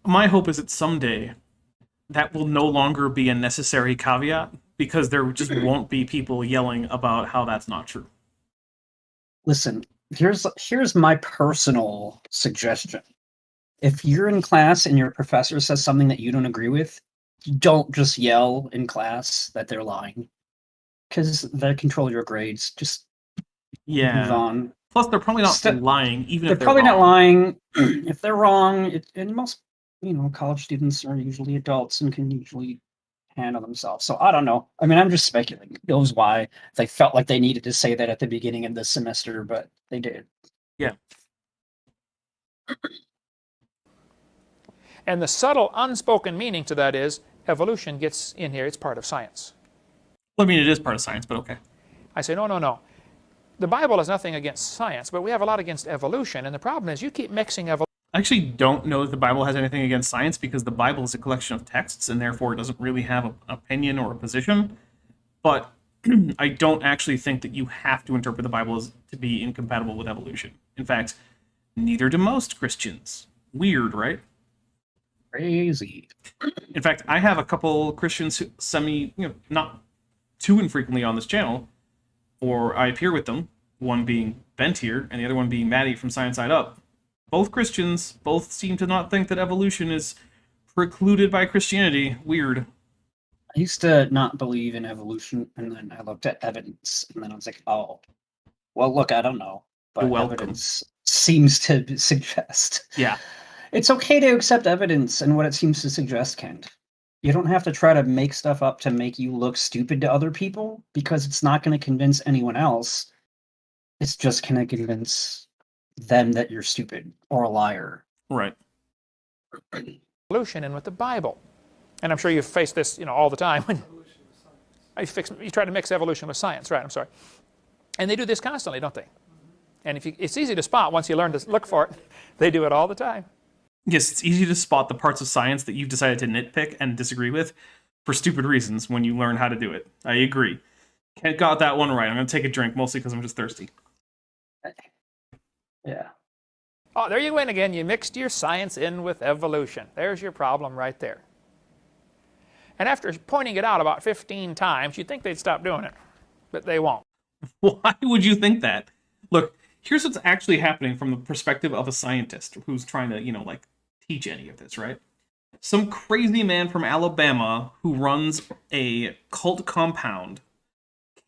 My hope is that someday that will no longer be a necessary caveat, because there just won't be people yelling about how that's not true. Listen, here's my personal suggestion. If you're in class and your professor says something that you don't agree with, don't just yell in class that they're lying, because they control your grades. Just move on. Plus, they're probably not lying, even if They're probably not wrong. lying. If they're wrong, and most college students are usually adults and can usually handle themselves. So I don't know. I mean, I'm just speculating. Who knows why they felt like they needed to say that at the beginning of the semester, but they did. Yeah. And the subtle, unspoken meaning to that is evolution gets in here. It's part of science. Well, I mean, it is part of science, but okay. I say, no. The Bible has nothing against science, but we have a lot against evolution. And the problem is you keep mixing evolution. I actually don't know that the Bible has anything against science, because the Bible is a collection of texts and therefore it doesn't really have an opinion or a position. But I don't actually think that you have to interpret the Bible as to be incompatible with evolution. In fact, neither do most Christians. Weird, right? Crazy. In fact, I have a couple Christians who send me, not too infrequently on this channel, or I appear with them, one being Bent here, and the other one being Maddie from Science Side Up. Both Christians, both seem to not think that evolution is precluded by Christianity. Weird. I used to not believe in evolution, and then I looked at evidence, and then I was like, oh, well, look, I don't know. But You're welcome. evidence seems to suggest. Yeah. It's okay to accept evidence and what it seems to suggest, Kent. You don't have to try to make stuff up to make you look stupid to other people, because it's not going to convince anyone else. It's just going to convince them that you're stupid or a liar. Right. Evolution in with the Bible. And I'm sure you've faced this, all the time. You try to mix evolution with science, right? I'm sorry. And they do this constantly, don't they? And it's easy to spot once you learn to look for it. They do it all the time. Yes, it's easy to spot the parts of science that you've decided to nitpick and disagree with, for stupid reasons when you learn how to do it. I agree. Kent got that one right. I'm going to take a drink, mostly because I'm just thirsty. Yeah. Oh, there you went again. You mixed your science in with evolution. There's your problem right there. And after pointing it out about 15 times, you'd think they'd stop doing it, but they won't. Why would you think that? Look, here's what's actually happening from the perspective of a scientist who's trying to, teach any of this, right? Some crazy man from Alabama who runs a cult compound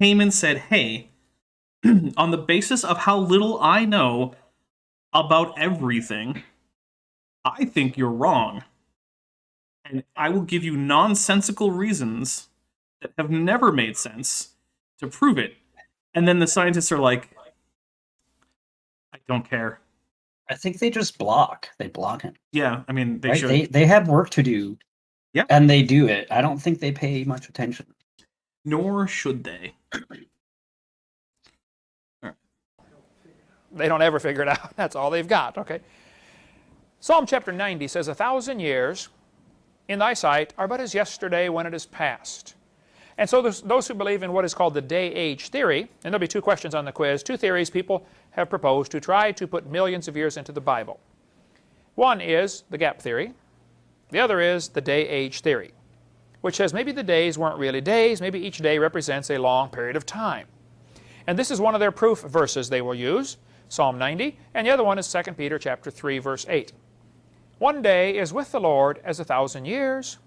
came and said, hey, on the basis of how little I know about everything, I think you're wrong. And I will give you nonsensical reasons that have never made sense to prove it. And then the scientists are like, I don't care. I think they just block. They block him. Yeah, I mean, they Right? should. They have work to do. Yeah. And they do it. I don't think they pay much attention. Nor should they. They don't ever figure it out. That's all they've got, okay? Psalm chapter 90 says, 1,000 years in thy sight are but as yesterday when it is past. And so those who believe in what is called the day-age theory, and there'll be two questions on the quiz, two theories people have proposed to try to put millions of years into the Bible. One is the gap theory. The other is the day-age theory, which says maybe the days weren't really days, maybe each day represents a long period of time. And this is one of their proof verses they will use, Psalm 90, and the other one is 2 Peter chapter 3, verse 8. One day is with the Lord as 1,000 years.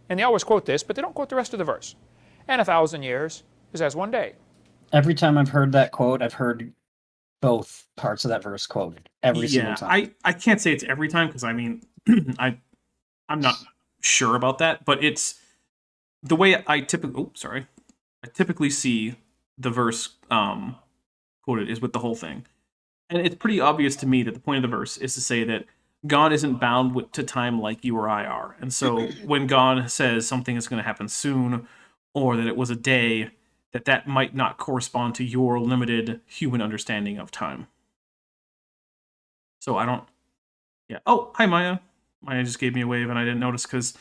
And they always quote this, but they don't quote the rest of the verse. And 1,000 years is as one day. Every time I've heard that quote, I've heard both parts of that verse quoted. Every single time. I can't say it's every time, because I mean, I'm not sure about that, but it's the way I typically see the verse quoted is with the whole thing. And it's pretty obvious to me that the point of the verse is to say that God isn't bound to time like you or I are. And so when God says something is going to happen soon, or that it was a day, that might not correspond to your limited human understanding of time. So I don't... Yeah. Oh, hi, Maya. Maya just gave me a wave and I didn't notice because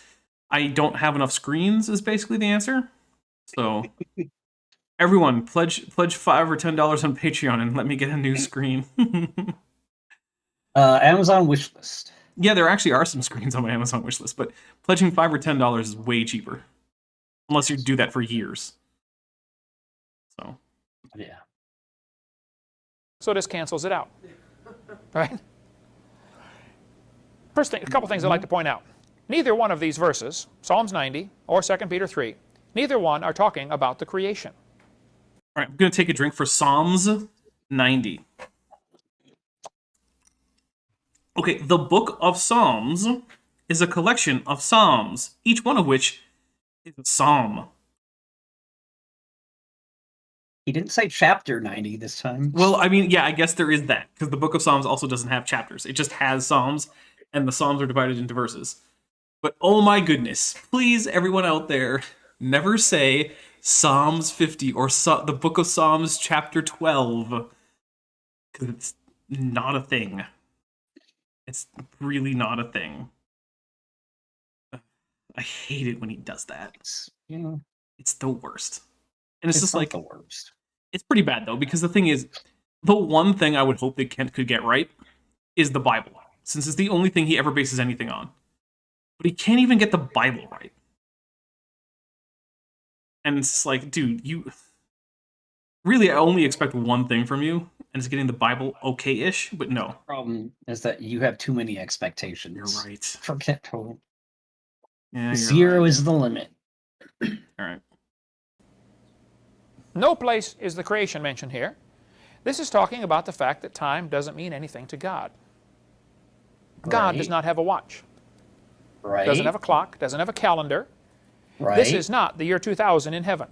I don't have enough screens is basically the answer. So... Everyone, pledge $5 or $10 on Patreon and let me get a new screen. Amazon wishlist. Yeah, there actually are some screens on my Amazon wishlist, but pledging $5 or $10 is way cheaper. Unless you do that for years. So. Yeah. So this cancels it out. Right? First thing, a couple things I'd like to point out. Neither one of these verses, Psalms 90 or 2 Peter 3, neither one are talking about the creation. All right, I'm going to take a drink for Psalms 90. Okay, the book of Psalms is a collection of psalms, each one of which is a psalm. He didn't say chapter 90 this time. Well, I mean, yeah, I guess there is that, because the book of Psalms also doesn't have chapters. It just has psalms, and the psalms are divided into verses. But oh my goodness, please, everyone out there, never say Psalms 50 or the book of Psalms chapter 12, because it's not a thing. It's really not a thing. I hate it when he does that. It's the worst. And it's just not like the worst. It's pretty bad though, because the thing is, the one thing I would hope that Kent could get right is the Bible, since it's the only thing he ever bases anything on. But he can't even get the Bible right. And it's like, dude, you... Really, I only expect one thing from you, and it's getting the Bible okay-ish, but no. The problem is that you have too many expectations. You're right. Forget total. Yeah, Zero is the limit. All right. No place is the creation mentioned here. This is talking about the fact that time doesn't mean anything to God. God does not have a watch. Right. Doesn't have a clock, doesn't have a calendar. Right. This is not the year 2000 in heaven.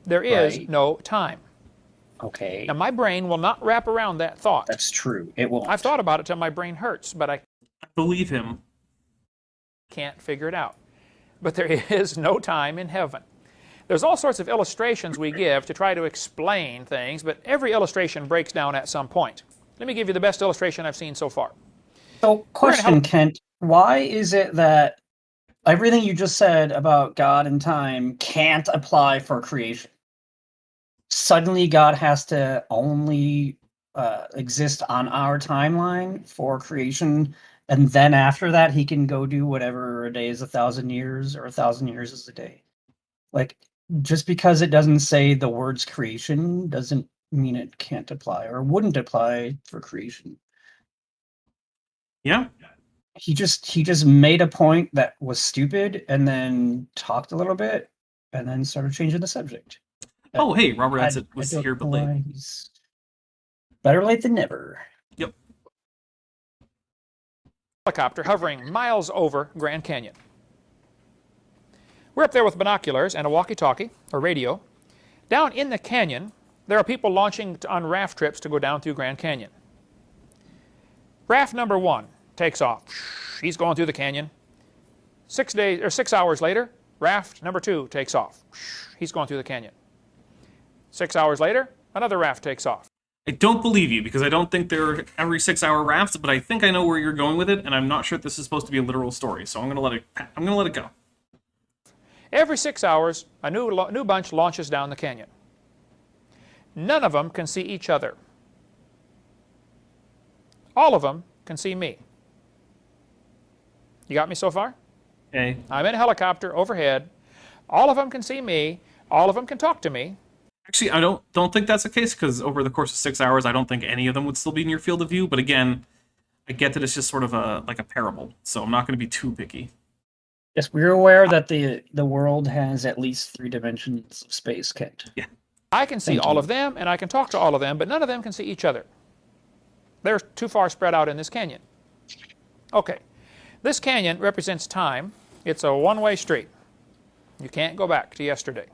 There is Right. no time. Okay. Now, my brain will not wrap around that thought. That's true. It won't. I've thought about it till my brain hurts, but I Believe him. can't figure it out. But there is no time in heaven. There's all sorts of illustrations we give to try to explain things, but every illustration breaks down at some point. Let me give you the best illustration I've seen so far. So, question, Kent. Why is it that everything you just said about God and time can't apply for creation. Suddenly, God has to only exist on our timeline for creation, and then after that, he can go do whatever a day is 1,000 years, or 1,000 years is a day. Like, just because it doesn't say the words creation doesn't mean it can't apply or wouldn't apply for creation. Yeah. He just made a point that was stupid and then talked a little bit and then started changing the subject. Oh, hey, Robert I Edsett was don't here but know late. why he's better late than never. Yep. Helicopter hovering miles over Grand Canyon. We're up there with binoculars and a walkie-talkie, or radio. Down in the canyon, there are people launching on raft trips to go down through Grand Canyon. Raft number 1 takes off. He's going through the canyon. 6 hours later, raft number 2 takes off. He's going through the canyon. 6 hours later, another raft takes off. I don't believe you, because I don't think they're every 6-hour rafts, but I think I know where you're going with it, and I'm not sure if this is supposed to be a literal story, so I'm gonna let it go. Every 6 hours, a new bunch launches down the canyon. None of them can see each other. All of them can see me. You got me so far? Okay. I'm in a helicopter overhead. All of them can see me. All of them can talk to me. Actually, I don't think that's the case, because over the course of 6 hours, I don't think any of them would still be in your field of view, but again, I get that it's just sort of like a parable, so I'm not going to be too picky. Yes, we're aware that the world has at least 3 dimensions of space, Kent. Yeah. I can see Thank all you. of them, and I can talk to all of them, but none of them can see each other. They're too far spread out in this canyon. Okay. This canyon represents time. It's a one-way street. You can't go back to yesterday.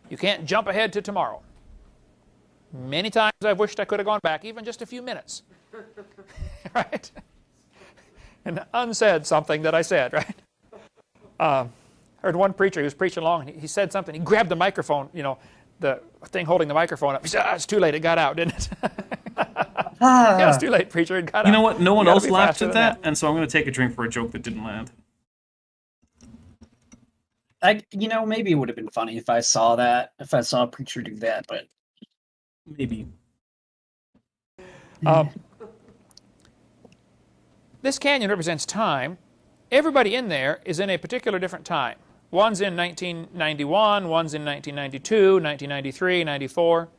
You can't jump ahead to tomorrow. Many times I've wished I could have gone back, even just a few minutes. Right? And unsaid something that I said, right? Heard one preacher, he was preaching along, and he said something. He grabbed the microphone, you know, the thing holding the microphone up. He said, it's too late. It got out, didn't it? Yeah, it's too late, preacher. It got out. You know what? No one You gotta else be laughed faster at than that, and so I'm going to take a drink for a joke that didn't land. Maybe it would have been funny if I saw a preacher do that, but Maybe. This canyon represents time. Everybody in there is in a particular different time. One's in 1991, one's in 1992, 1993, 94.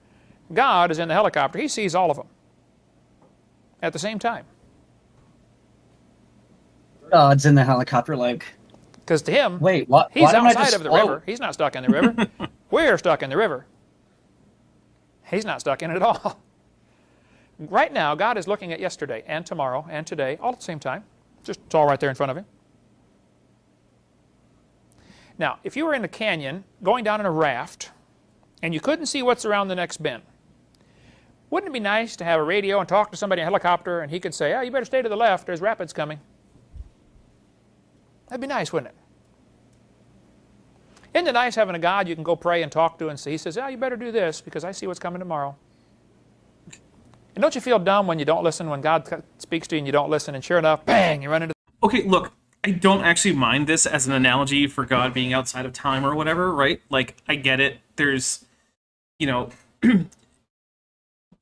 God is in the helicopter. He sees all of them at the same time. God's in the helicopter like, Because to him, wait, what? he's Why don't I outside just of the float? river. He's not stuck in the river. We're stuck in the river. He's not stuck in it at all. Right now, God is looking at yesterday and tomorrow and today all at the same time. Just it's all right there in front of him. Now, if you were in a canyon going down in a raft and you couldn't see what's around the next bend, wouldn't it be nice to have a radio and talk to somebody in a helicopter and he could say, oh, you better stay to the left, there's rapids coming. That'd be nice, wouldn't it? Isn't it nice having a God you can go pray and talk to and see? He says, oh, you better do this because I see what's coming tomorrow. And don't you feel dumb when you don't listen, when God speaks to you and you don't listen, and sure enough, bang, you run into... Okay, look, I don't actually mind this as an analogy for God being outside of time or whatever, right? Like, I get it. There's,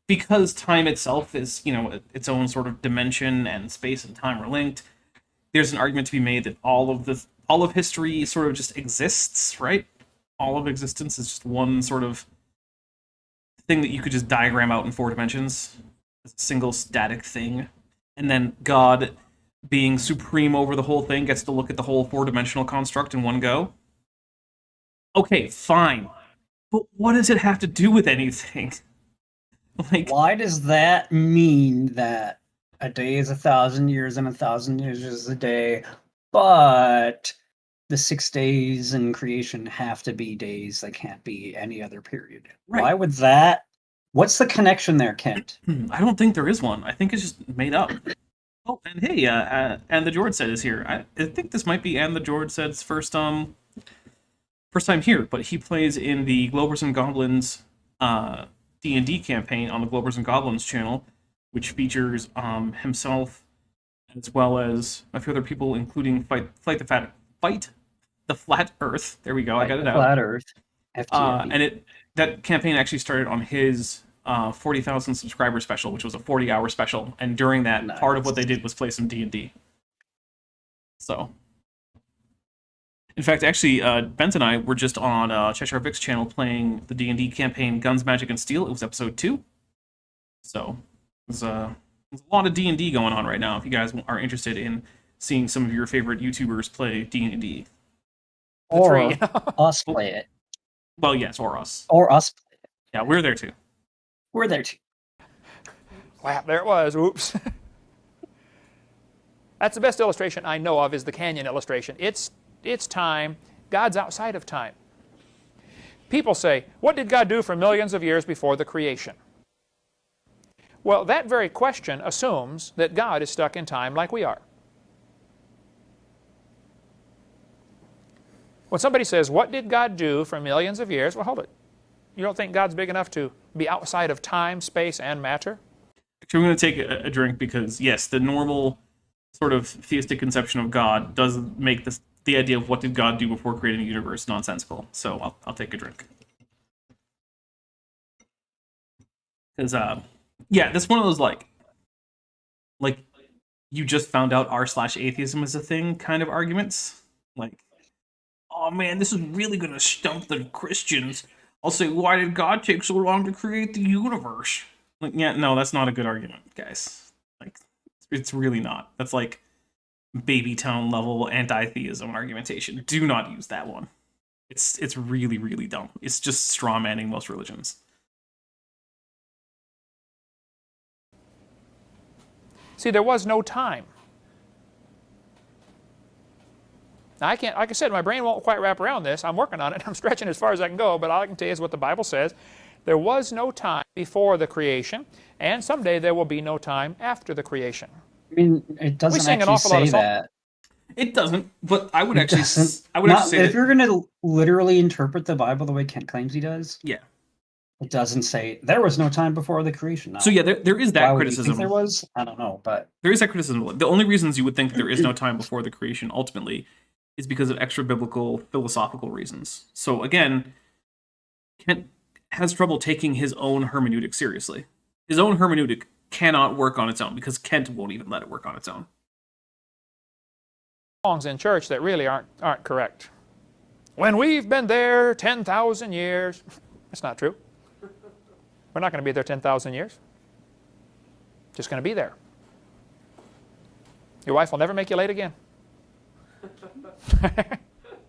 because time itself is, its own sort of dimension and space and time are linked, there's an argument to be made that all of history sort of just exists, right? All of existence is just one sort of thing that you could just diagram out in 4 dimensions as a single static thing. And then God, being supreme over the whole thing, gets to look at the whole 4-dimensional construct in one go. Okay, fine. But what does it have to do with anything? Like, Why does that mean that a day is 1,000 years and 1,000 years is a day, but the 6 days in creation have to be days that can't be any other period? Right. Why would that? What's the connection there, Kent? I don't think there is one. I think it's just made up. Oh, and hey, and the George said is here. I think this might be and the George said's first time here, but he plays in the Globers and Goblins D&D campaign on the Globers and Goblins channel, which features himself as well as a few other people, including Fight the Flat Earth. There we go. I got it out. Flat Earth. FTFE. And that campaign actually started on his 40,000 subscriber special, which was a 40-hour special. And during that, part of what they did was play some D&D. So, in fact, actually, Bent and I were just on Cheshire Vic's channel playing the D&D campaign Guns, Magic, and Steel. It was episode 2. So, there's a lot of D&D going on right now. If you guys are interested in seeing some of your favorite YouTubers play D&D. Or us play it. Well, yes, or us. Or us play it. Yeah, we're there too. We're there too. Wow, there it was. Oops. That's the best illustration I know of, is the canyon illustration. It's time. God's outside of time. People say, what did God do for millions of years before the creation? Well, that very question assumes that God is stuck in time like we are. When somebody says, what did God do for millions of years? Well, hold it. You don't think God's big enough to be outside of time, space, and matter? Actually, I'm going to take a drink because, yes, the normal sort of theistic conception of God does make the idea of what did God do before creating the universe nonsensical. So I'll take a drink. Because, yeah, that's one of those, like, you just found out r/atheism is a thing kind of arguments. Like, oh man, this is really going to stump the Christians. I'll say, why did God take so long to create the universe? Like, yeah, no, that's not a good argument, guys. Like, it's really not. That's like baby tone level anti-theism argumentation. Do not use that one. It's really, really dumb. It's just straw manning most religions. See, there was no time. Now, I can't, like I said, my brain won't quite wrap around this. I'm working on it. I'm stretching as far as I can go, but all I can tell you is what the Bible says. There was no time before the creation, and someday there will be no time after the creation. I mean, it doesn't actually say that. It doesn't, but I would actually say if you're going to literally interpret the Bible the way Kent claims he does, yeah, it doesn't say there was no time before the creation. No. So yeah, there is that Why criticism. Would you think there was? I don't know, but there is that criticism. The only reasons you would think there is no time before the creation ultimately is because of extra biblical philosophical reasons. So again, Kent has trouble taking his own hermeneutic seriously. His own hermeneutic cannot work on its own because Kent won't even let it work on its own. Songs in church that really aren't correct. When we've been there 10,000 years. That's not true. We're not going to be there 10,000 years. Just going to be there. Your wife will never make you late again.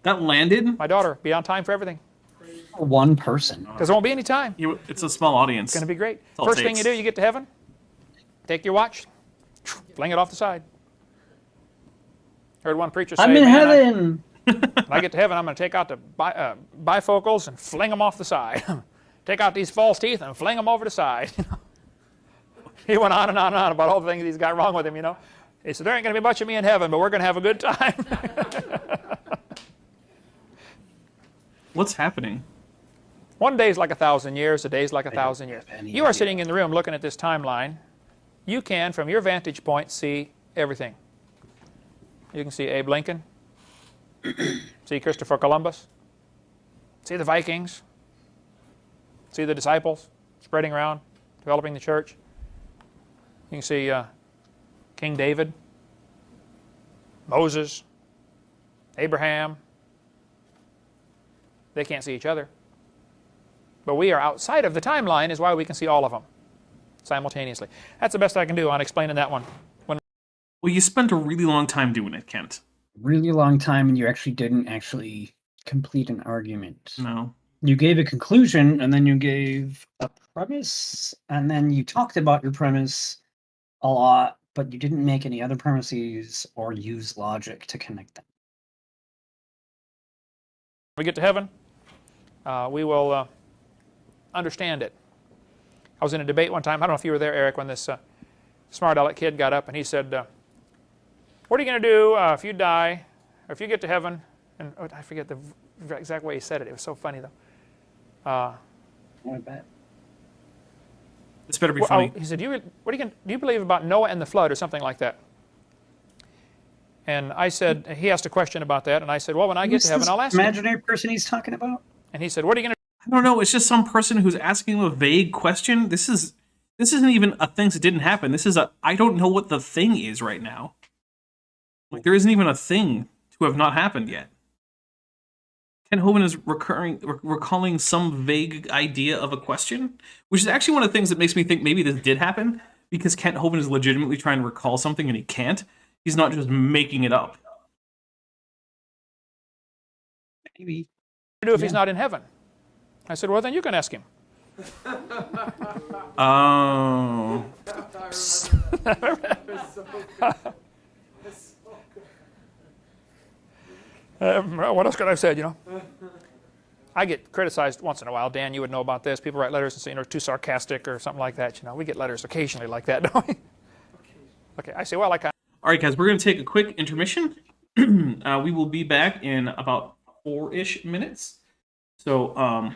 That landed? My daughter, be on time for everything. One person. Because there won't be any time. It's a small audience. It's going to be great. First thing you do, you get to heaven, take your watch, fling it off the side. Heard one preacher say, I'm in heaven. When I get to heaven, I'm going to take out the bifocals and fling them off the side. Take out these false teeth and fling them over the side. He went on and on and on about all the things he's got wrong with him, you know. He said, there ain't going to be much of me in heaven, but we're going to have a good time. What's happening? One day's like 1,000 years, a day's like 1,000 years. You are sitting in the room looking at this timeline. You can, from your vantage point, see everything. You can see Abe Lincoln, see Christopher Columbus, see the Vikings, see the disciples spreading around, developing the church. You can see King David, Moses, Abraham. They can't see each other. But we are outside of the timeline is why we can see all of them simultaneously. That's the best I can do on explaining that one. Well, you spent a really long time doing it, Kent. Really long time, and you actually didn't complete an argument. No. You gave a conclusion, and then you gave a premise, and then you talked about your premise a lot, but you didn't make any other premises or use logic to connect them. When we get to heaven, we will understand it. I was in a debate one time. I don't know if you were there, Eric, when this smart aleck kid got up and he said, what are you going to do if you die, or if you get to heaven? And I forget the exact way he said it. It was so funny, though. I bet. This better be funny. He said, do you believe about Noah and the flood or something like that? And I said, he asked a question about that, and I said, well, when I get to heaven, I'll ask him. Imaginary person he's talking about? And he said, what are you going to I don't know. It's just some person who's asking him a vague question. This isn't even a thing that didn't happen. This is I don't know what the thing is right now. Like, there isn't even a thing to have not happened yet. Ken Hovind is recalling some vague idea of a question, which is actually one of the things that makes me think maybe this did happen, because Kent Hovind is legitimately trying to recall something and he can't. He's not just making it up. Maybe. do if he's not in heaven? I said, well, then you can ask him. Oh. What else could I have said, you know? I get criticized once in a while. Dan, you would know about this. People write letters and say, you know, too sarcastic or something like that. You know, we get letters occasionally like that, don't we? Okay, I say, well, I kind of... All right, guys, we're going to take a quick intermission. We will be back in about 4-ish minutes. So,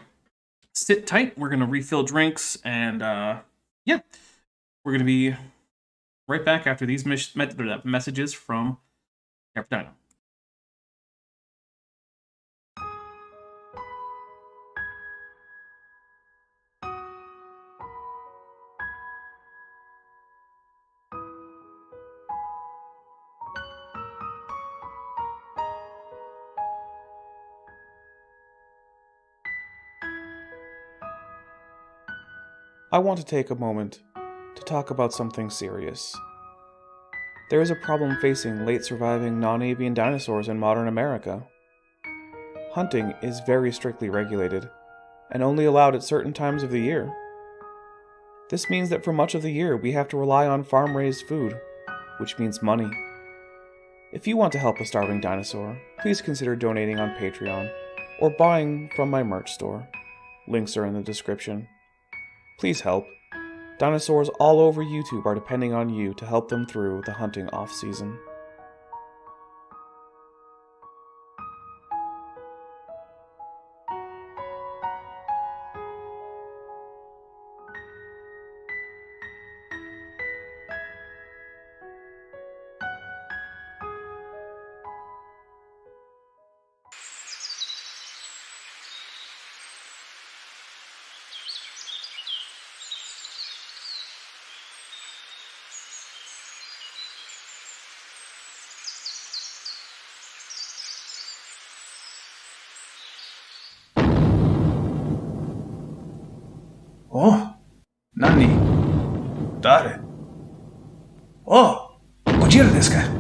sit tight. We're going to refill drinks, and, yeah. We're going to be right back after these messages from Captain Dino. I want to take a moment to talk about something serious. There is a problem facing late surviving non-avian dinosaurs in modern America. Hunting is very strictly regulated, and only allowed at certain times of the year. This means that for much of the year we have to rely on farm-raised food, which means money. If you want to help a starving dinosaur, please consider donating on Patreon, or buying from my merch store. Links are in the description. Please help. Dinosaurs all over YouTube are depending on you to help them through the hunting off-season. Oh, Nani? Dare? Oh, Kojira desu ka?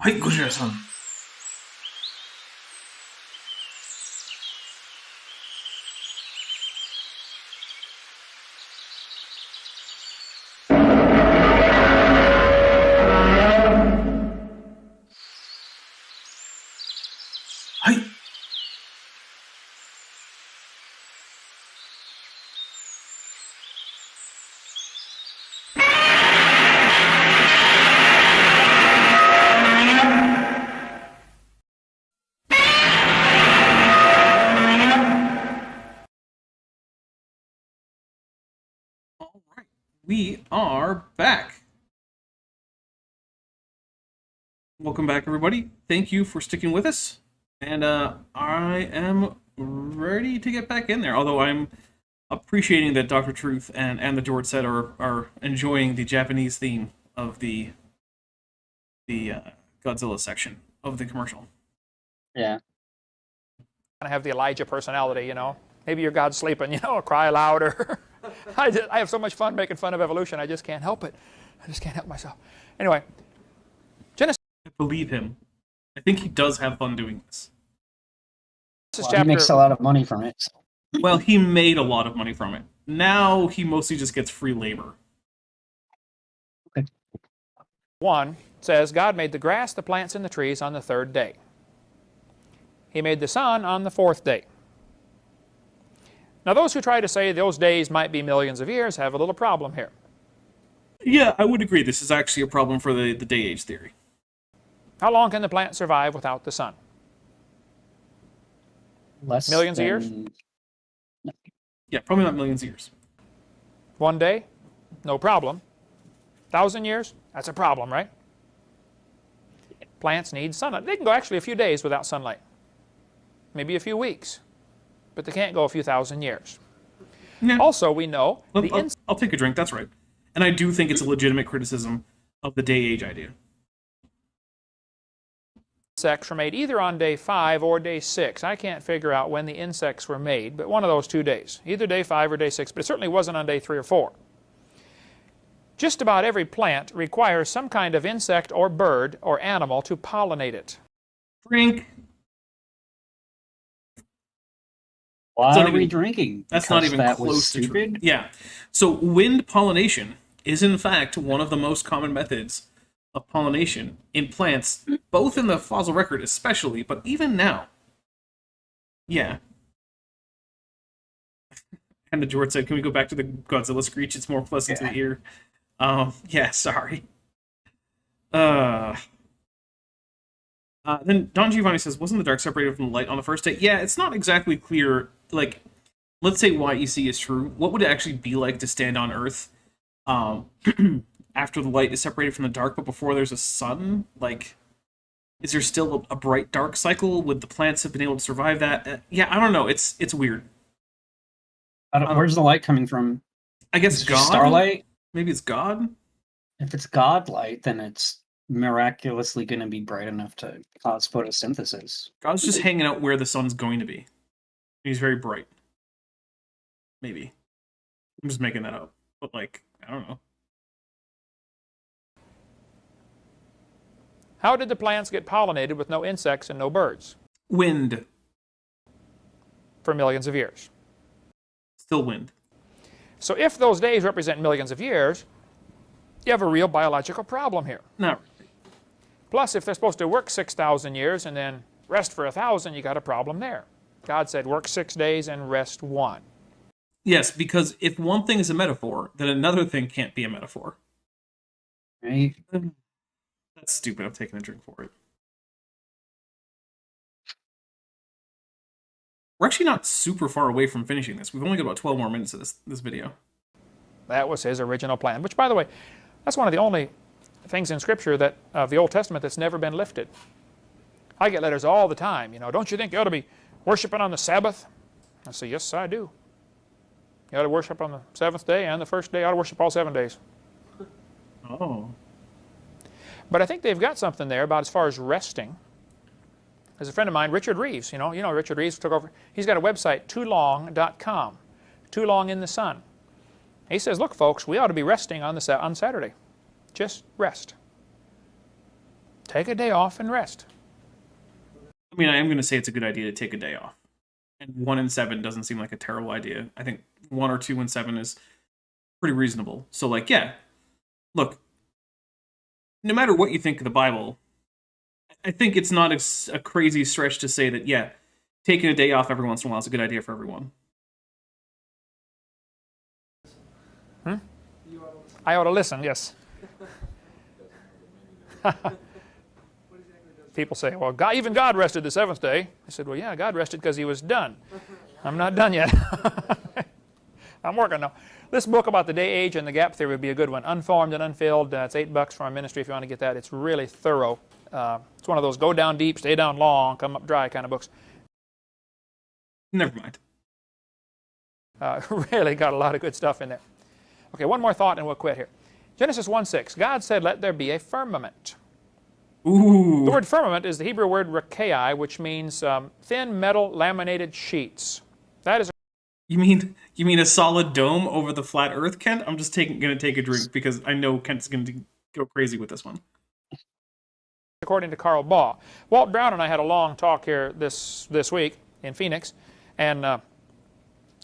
Hai, Kojira-san. Hai. All right, we are back. Welcome back, everybody. Thank you for sticking with us. And I am ready to get back in there, although I'm appreciating that Dr. Truth and the George Set are enjoying the Japanese theme of the Godzilla section of the commercial. Yeah. I have the Elijah personality, you know. Maybe your God's sleeping, you know, cry louder. I have so much fun making fun of evolution, I just can't help it. I just can't help myself. Anyway, Genesis I believe him. I think he does have fun doing this. Well, chapter... he makes a lot of money from it. So. Well, he made a lot of money from it. Now he mostly just gets free labor. Okay. 1 says, God made the grass, the plants, and the trees on the 3rd day. He made the sun on the 4th day. Now, those who try to say those days might be millions of years have a little problem here. Yeah, I would agree. This is actually a problem for the day-age theory. How long can the plant survive without the sun? Millions of years? Yeah, probably not millions of years. 1 day? No problem. 1,000 years? That's a problem, right? Plants need sunlight. They can go actually a few days without sunlight. Maybe a few weeks. But they can't go a few thousand years. Yeah. Also, we know I'll take a drink, that's right. And I do think it's a legitimate criticism of the day-age idea. insects were made either on day 5 or day 6. I can't figure out when the insects were made, but one of those 2 days. Either day 5 or day 6, but it certainly wasn't on day 3 or 4. Just about every plant requires some kind of insect or bird or animal to pollinate it. Drink. Why are we drinking? That's not even close to true. Yeah. So wind pollination is in fact one of the most common methods of pollination in plants, both in the fossil record especially, but even now. Yeah. And the George said, can we go back to the Godzilla screech? It's more pleasant to the ear. Yeah, sorry. Then Don Giovanni says, wasn't the dark separated from the light on the first day? Yeah, it's not exactly clear. Like, let's say YEC is true. What would it actually be like to stand on Earth after the light is separated from the dark, but before there's a sun? Like, is there still a bright dark cycle? Would the plants have been able to survive that? Yeah, I don't know. It's weird. Where's the light coming from? I guess God? Starlight? Maybe it's God? If it's God light, then it's miraculously going to be bright enough to cause photosynthesis. God's just hanging out where the sun's going to be. He's very bright. Maybe. I'm just making that up. But, like, I don't know. How did the plants get pollinated with no insects and no birds? Wind. For millions of years. Still wind. So if those days represent millions of years, you have a real biological problem here. Not really. Plus, if they're supposed to work 6,000 years and then rest for 1,000, you got a problem there. God said work 6 days and rest 1. Yes, because if one thing is a metaphor, then another thing can't be a metaphor. Right? That's stupid. I'm taking a drink for it. We're actually not super far away from finishing this. We've only got about 12 more minutes of this video. That was his original plan, which, by the way, that's one of the only things in Scripture that of the Old Testament that's never been lifted. I get letters all the time, you know, don't you think you ought to be worshiping on the Sabbath? I say, yes, I do. You ought to worship on the 7th day and the first day. You ought to worship all 7 days. Oh. But I think they've got something there about as far as resting. There's a friend of mine, Richard Reeves. You know Richard Reeves took over. He's got a website, toolong.com. Too long in the sun. He says, look, folks, we ought to be resting on Saturday. Just rest. Take a day off and rest. I mean, I am going to say it's a good idea to take a day off. And 1 in 7 doesn't seem like a terrible idea. I think 1 or 2 in 7 is pretty reasonable. So, like, yeah. Look, no matter what you think of the Bible, I think it's not a crazy stretch to say that, yeah, taking a day off every once in a while is a good idea for everyone. I ought to listen, yes. People say, well, even God rested the 7th day. I said, well, yeah, God rested because he was done. I'm not done yet. I'm working now. This book about the day age and the gap theory would be a good one. Unformed and Unfilled. It's $8 for our ministry if you want to get that. It's really thorough. It's one of those go down deep, stay down long, come up dry kind of books. Never mind. Really got a lot of good stuff in there. Okay, one more thought and we'll quit here. Genesis 1:6. God said, let there be a firmament. Ooh. The word firmament is the Hebrew word rakai, which means thin metal laminated sheets. That is. You mean a solid dome over the flat Earth, Kent? I'm just going to take a drink because I know Kent's going to go crazy with this one. According to Carl Baugh. Walt Brown and I had a long talk here this week in Phoenix, and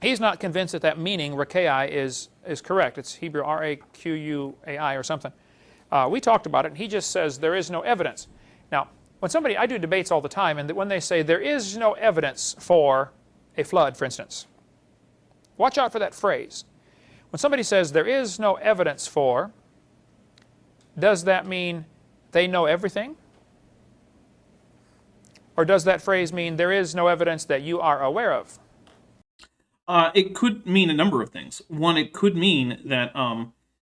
he's not convinced that meaning rakai is correct. It's Hebrew R-A-Q-U-A-I or something. We talked about it, and he just says there is no evidence. Now, I do debates all the time, and when they say there is no evidence for a flood, for instance, watch out for that phrase. When somebody says there is no evidence for, does that mean they know everything? Or does that phrase mean there is no evidence that you are aware of? It could mean a number of things. One, it could mean that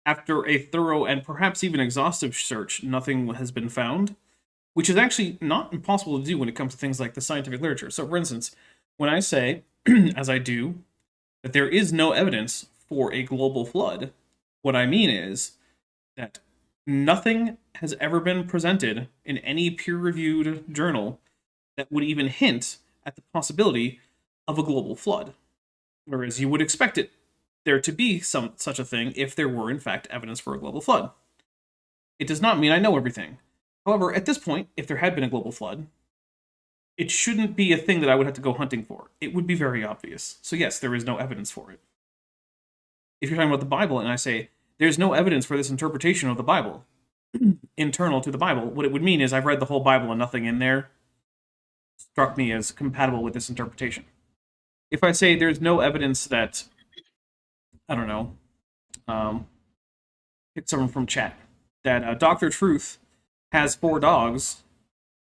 after a thorough and perhaps even exhaustive search, nothing has been found, which is actually not impossible to do when it comes to things like the scientific literature. So, for instance, when I say, as I do, that there is no evidence for a global flood, what I mean is that nothing has ever been presented in any peer-reviewed journal that would even hint at the possibility of a global flood. Whereas you would expect there to be such a thing if there were, in fact, evidence for a global flood. It does not mean I know everything. However, at this point, if there had been a global flood, it shouldn't be a thing that I would have to go hunting for. It would be very obvious. So yes, there is no evidence for it. If you're talking about the Bible and I say, there's no evidence for this interpretation of the Bible, internal to the Bible, what it would mean is I've read the whole Bible and nothing in there struck me as compatible with this interpretation. If I say there's no evidence that, I don't know, pick someone from chat, that Dr. Truth has 4 dogs,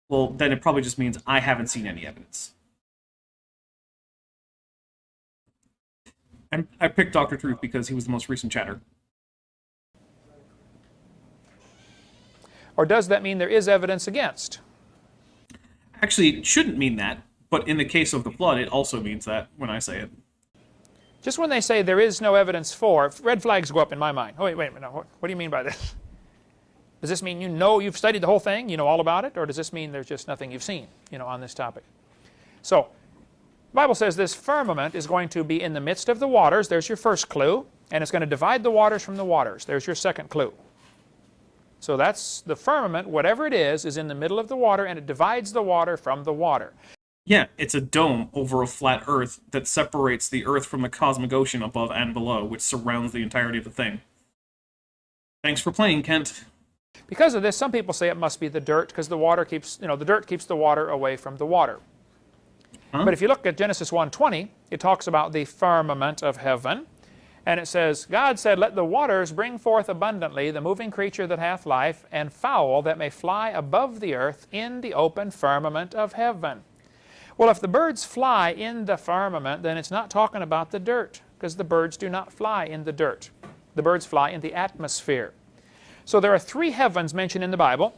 well, then it probably just means I haven't seen any evidence. And I picked Dr. Truth because he was the most recent chatter. Or does that mean there is evidence against? Actually, it shouldn't mean that, but in the case of the flood, it also means that when I say it. Just when they say there is no evidence for, red flags go up in my mind. Oh, wait a minute. What do you mean by this? Does this mean you know you've studied the whole thing, you know all about it? Or does this mean there's just nothing you've seen, on this topic? So, the Bible says this firmament is going to be in the midst of the waters. There's your first clue. And it's going to divide the waters from the waters. There's your second clue. So that's the firmament, whatever it is in the middle of the water, and it divides the water from the water. Yeah, it's a dome over a flat Earth that separates the Earth from the cosmic ocean above and below, which surrounds the entirety of the thing. Thanks for playing, Kent. Because of this, some people say it must be the dirt, because the water keeps, the dirt keeps the water away from the water. Huh? But if you look at Genesis 1:20, it talks about the firmament of heaven. And it says, God said, let the waters bring forth abundantly the moving creature that hath life, and fowl that may fly above the earth in the open firmament of heaven. Well, if the birds fly in the firmament, then it's not talking about the dirt, because the birds do not fly in the dirt. The birds fly in the atmosphere. So there are 3 heavens mentioned in the Bible.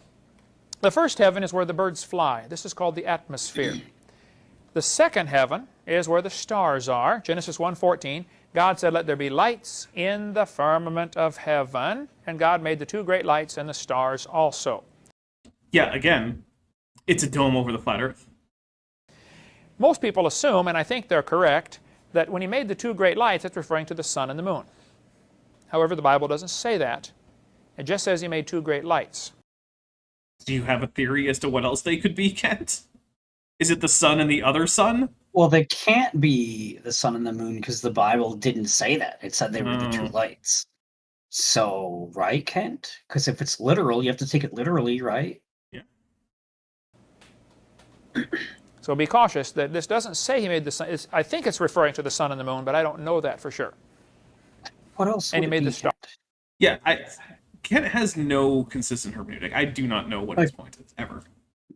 The first heaven is where the birds fly. This is called the atmosphere. The second heaven is where the stars are. Genesis 1:14. God said, let there be lights in the firmament of heaven. And God made the 2 great lights and the stars also. Yeah, again, it's a dome over the flat Earth. Most people assume, and I think they're correct, that when he made the 2 great lights, it's referring to the sun and the moon. However, the Bible doesn't say that. It just says he made 2 great lights. Do you have a theory as to what else they could be, Kent? Is it the sun and the other sun? Well, they can't be the sun and the moon because the Bible didn't say that. It said they were the 2 lights. So, right, Kent? Because if it's literal, you have to take it literally, right? Yeah. So be cautious that this doesn't say he made the sun. I think it's referring to the sun and the moon, but I don't know that for sure. What else? And he would it made be, the stars. Yeah, Kent has no consistent hermeneutic. I do not know what his point is, ever.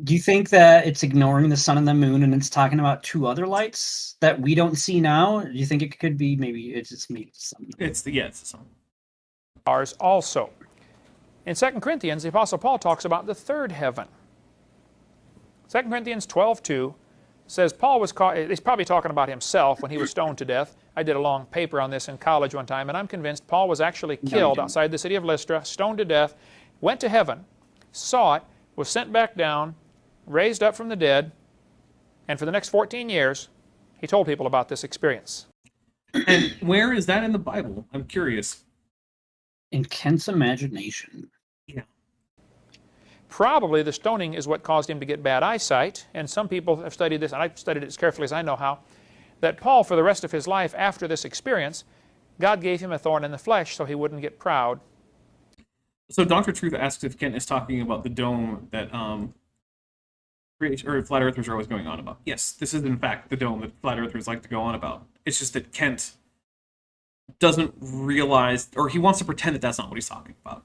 Do you think that it's ignoring the sun and the moon and it's talking about 2 other lights that we don't see now? Do you think it could be maybe it's just maybe the sun? It's the sun. Stars also. In 2 Corinthians, the Apostle Paul talks about the 3rd heaven. 2 Corinthians 12:2 says Paul was caught, he's probably talking about himself when he was stoned to death. I did a long paper on this in college one time, and I'm convinced Paul was actually killed outside the city of Lystra, stoned to death, went to heaven, saw it, was sent back down, raised up from the dead, and for the next 14 years, he told people about this experience. And where is that in the Bible? I'm curious. In Kent's imagination. Yeah. Probably the stoning is what caused him to get bad eyesight, and some people have studied this, and I've studied it as carefully as I know how, that Paul, for the rest of his life after this experience, God gave him a thorn in the flesh so he wouldn't get proud. So Dr. Truth asks if Kent is talking about the dome that flat earthers are always going on about. Yes, this is in fact the dome that flat earthers like to go on about. It's just that Kent doesn't realize, or he wants to pretend that that's not what he's talking about.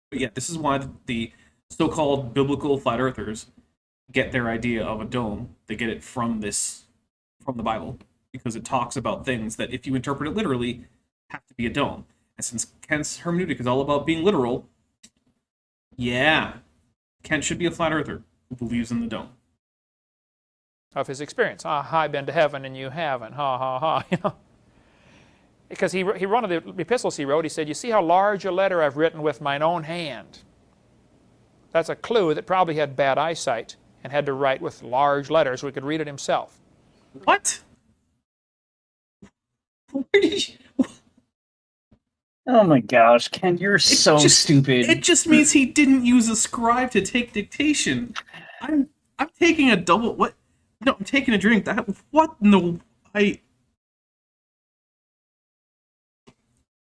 But yeah, this is why the so-called biblical flat earthers get their idea of a dome. They get it from the Bible, because it talks about things that, if you interpret it literally, have to be a dome. And since Kent's hermeneutic is all about being literal, yeah, Kent should be a flat earther who believes in the dome. Of his experience. I've been to heaven and you haven't. Ha, ha, ha. You know? Because one of the epistles he wrote, he said, you see how large a letter I've written with mine own hand. That's a clue that probably had bad eyesight and had to write with large letters so he could read it himself. What? Where did you... Oh my gosh, Ken, you're so stupid. It just means he didn't use a scribe to take dictation. I'm taking a double... What? No, I'm taking a drink. What in the... I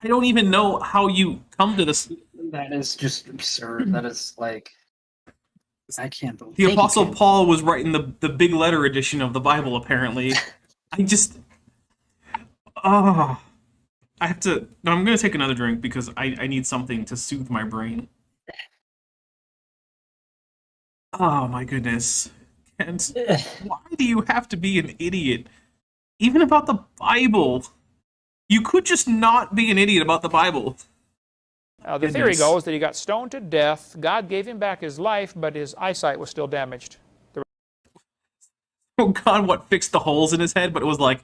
don't even know how you come to this. That is just absurd. That is like... I can't believe... The Apostle Paul was writing the big letter edition of the Bible, apparently. I just... Oh... I have to... No, I'm going to take another drink because I need something to soothe my brain. Oh, my goodness. And why do you have to be an idiot? Even about the Bible. You could just not be an idiot about the Bible. The theory goes that he got stoned to death. God gave him back his life, but his eyesight was still damaged. Oh God, what fixed the holes in his head? But it was like,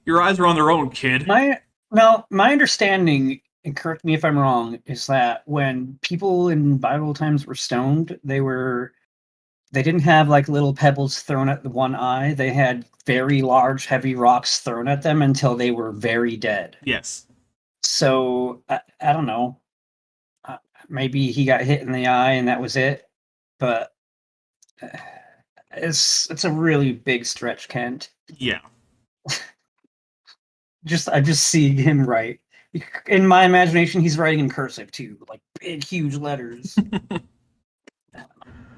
your eyes are on their own, kid. My understanding, and correct me if I'm wrong, is that when people in Bible times were stoned, they didn't have like little pebbles thrown at the one eye. They had very large, heavy rocks thrown at them until they were very dead. Yes. So I don't know. Maybe he got hit in the eye and that was it. But it's a really big stretch, Kent. Yeah. I just see him write. In my imagination, he's writing in cursive too, like big, huge letters.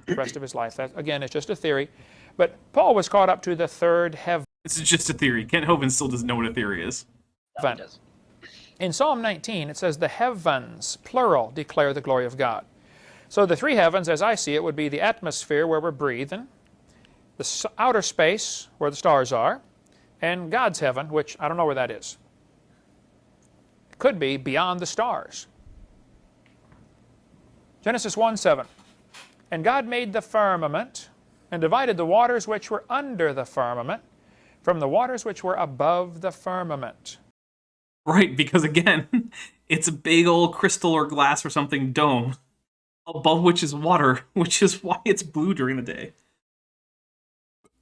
The rest of his life. That, again, it's just a theory. But Paul was caught up to the third heaven. This is just a theory. Kent Hovind still doesn't know what a theory is. In Psalm 19, it says, the heavens, plural, declare the glory of God. So the three heavens, as I see it, would be the atmosphere where we're breathing, the outer space where the stars are, and God's heaven, which I don't know where that is. It could be beyond the stars. Genesis 1:7. And God made the firmament and divided the waters which were under the firmament from the waters which were above the firmament. Right, because again, it's a big old crystal or glass or something dome, above which is water, which is why it's blue during the day.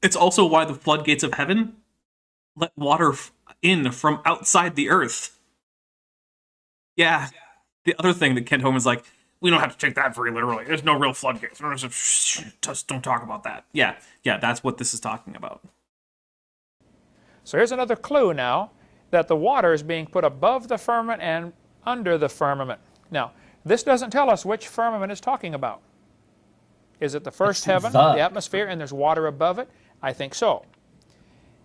It's also why the floodgates of heaven let water in from outside the earth. Yeah, the other thing that Kent Hovind's like, we don't have to take that very literally. There's no real floodgates. Just don't talk about that. Yeah, that's what this is talking about. So here's another clue now, that the water is being put above the firmament and under the firmament. Now, this doesn't tell us which firmament it's talking about. Is it the first heaven, the atmosphere, and there's water above it? I think so.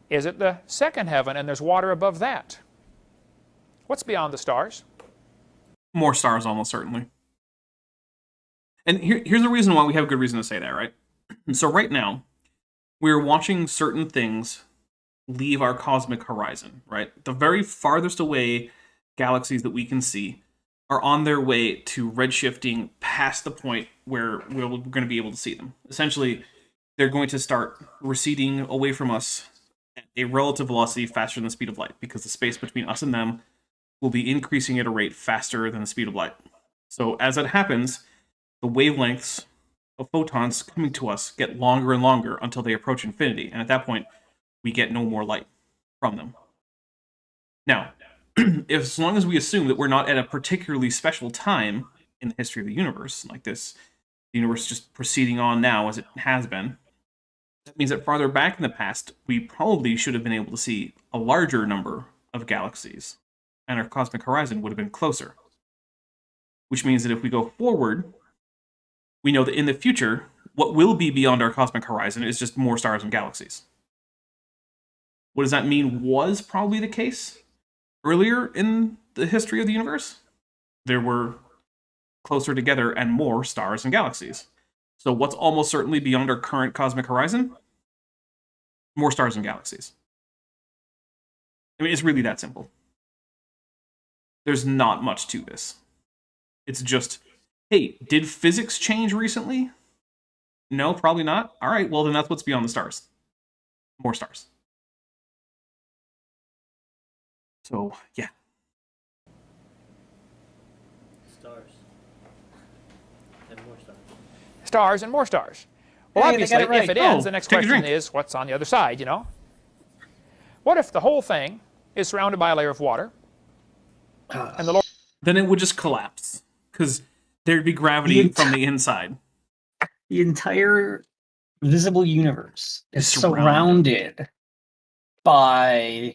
Is it the second heaven and there's water above that? What's beyond the stars? More stars, almost certainly. And here's the reason why we have a good reason to say that, right? So right now, we're watching certain things leave our cosmic horizon, right? The very farthest away galaxies that we can see are on their way to redshifting past the point where we're going to be able to see them. Essentially, they're going to start receding away from us at a relative velocity faster than the speed of light, because the space between us and them will be increasing at a rate faster than the speed of light. So as that happens, the wavelengths of photons coming to us get longer and longer until they approach infinity, and at that point, we get no more light from them. Now, as long as we assume that we're not at a particularly special time in the history of the universe, like this, the universe just proceeding on now as it has been, that means that farther back in the past, we probably should have been able to see a larger number of galaxies, and our cosmic horizon would have been closer. Which means that if we go forward, we know that in the future, what will be beyond our cosmic horizon is just more stars and galaxies. What does that mean was probably the case? earlier in the history of the universe, there were closer together and more stars and galaxies. So what's almost certainly beyond our current cosmic horizon? More stars and galaxies. I mean, it's really that simple. There's not much to this. It's just, hey, did physics change recently? No, probably not. All right, well, then that's what's beyond the stars. More stars. So, yeah. Stars. And more stars. Stars and more stars. Well, Hey, they obviously, got it right. if it ends, the Oh, next take a question drink. is, what's on the other side, you know? What if the whole thing is surrounded by a layer of water, and the Lord... Then it would just collapse. Because there'd be gravity from the inside. The entire visible universe is Surrounded. surrounded by,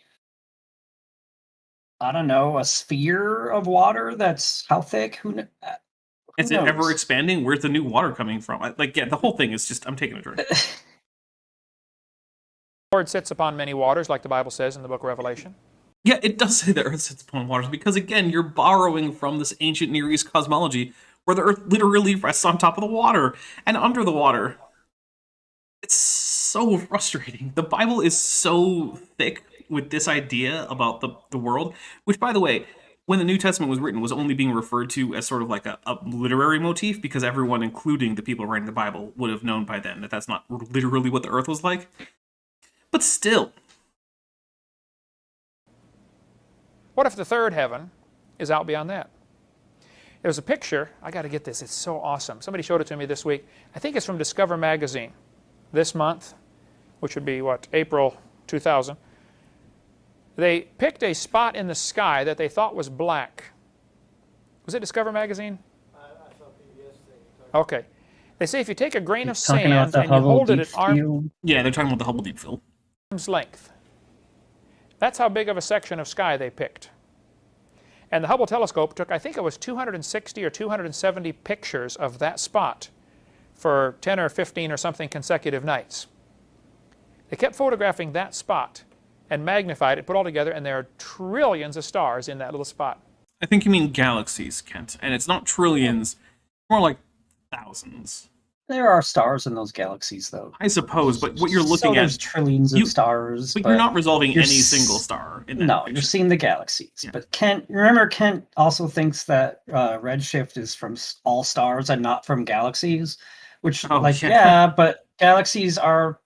I don't know, a sphere of water that's how thick? Who Is it knows? ever expanding? Where's the new water coming from? The whole thing is just, I'm taking a drink. Lord sits upon many waters, like the Bible says in the book of Revelation. Yeah, it does say the Earth sits upon waters, because again, you're borrowing from this ancient Near East cosmology, where the Earth literally rests on top of the water, and under the water. It's so frustrating. The Bible is so thick with this idea about the world, which, by the way, when the New Testament was written, was only being referred to as sort of like a literary motif, because everyone, including the people writing the Bible, would have known by then that that's not literally what the Earth was like. But still. What if the third heaven is out beyond that? There's a picture. I got to get this. It's so awesome. Somebody showed it to me this week. I think it's from Discover Magazine this month, which would be, what, April 2000. They picked a spot in the sky that they thought was black. Was it Discover Magazine? I saw PBS thing. Okay. They say if you take a grain of Talking about sand the and you Hubble hold it Deep at arm's Field. Yeah, they're talking about the Hubble Deep Field. length, that's how big of a section of sky they picked. And the Hubble telescope took, I think it was 260 or 270 pictures of that spot for 10 or 15 or something consecutive nights. They kept photographing that spot and magnified it, put it all together, and there are trillions of stars in that little spot. I think you mean galaxies, Kent. And it's not trillions, more like thousands. There are stars in those galaxies, though. I suppose, but what you're So looking there's at... trillions you- of stars. But you're not resolving you're any s- single star in that No, picture. you're seeing the galaxies. Yeah. But Kent also thinks that redshift is from all stars and not from galaxies, which, Oh, like, yeah. yeah, but galaxies are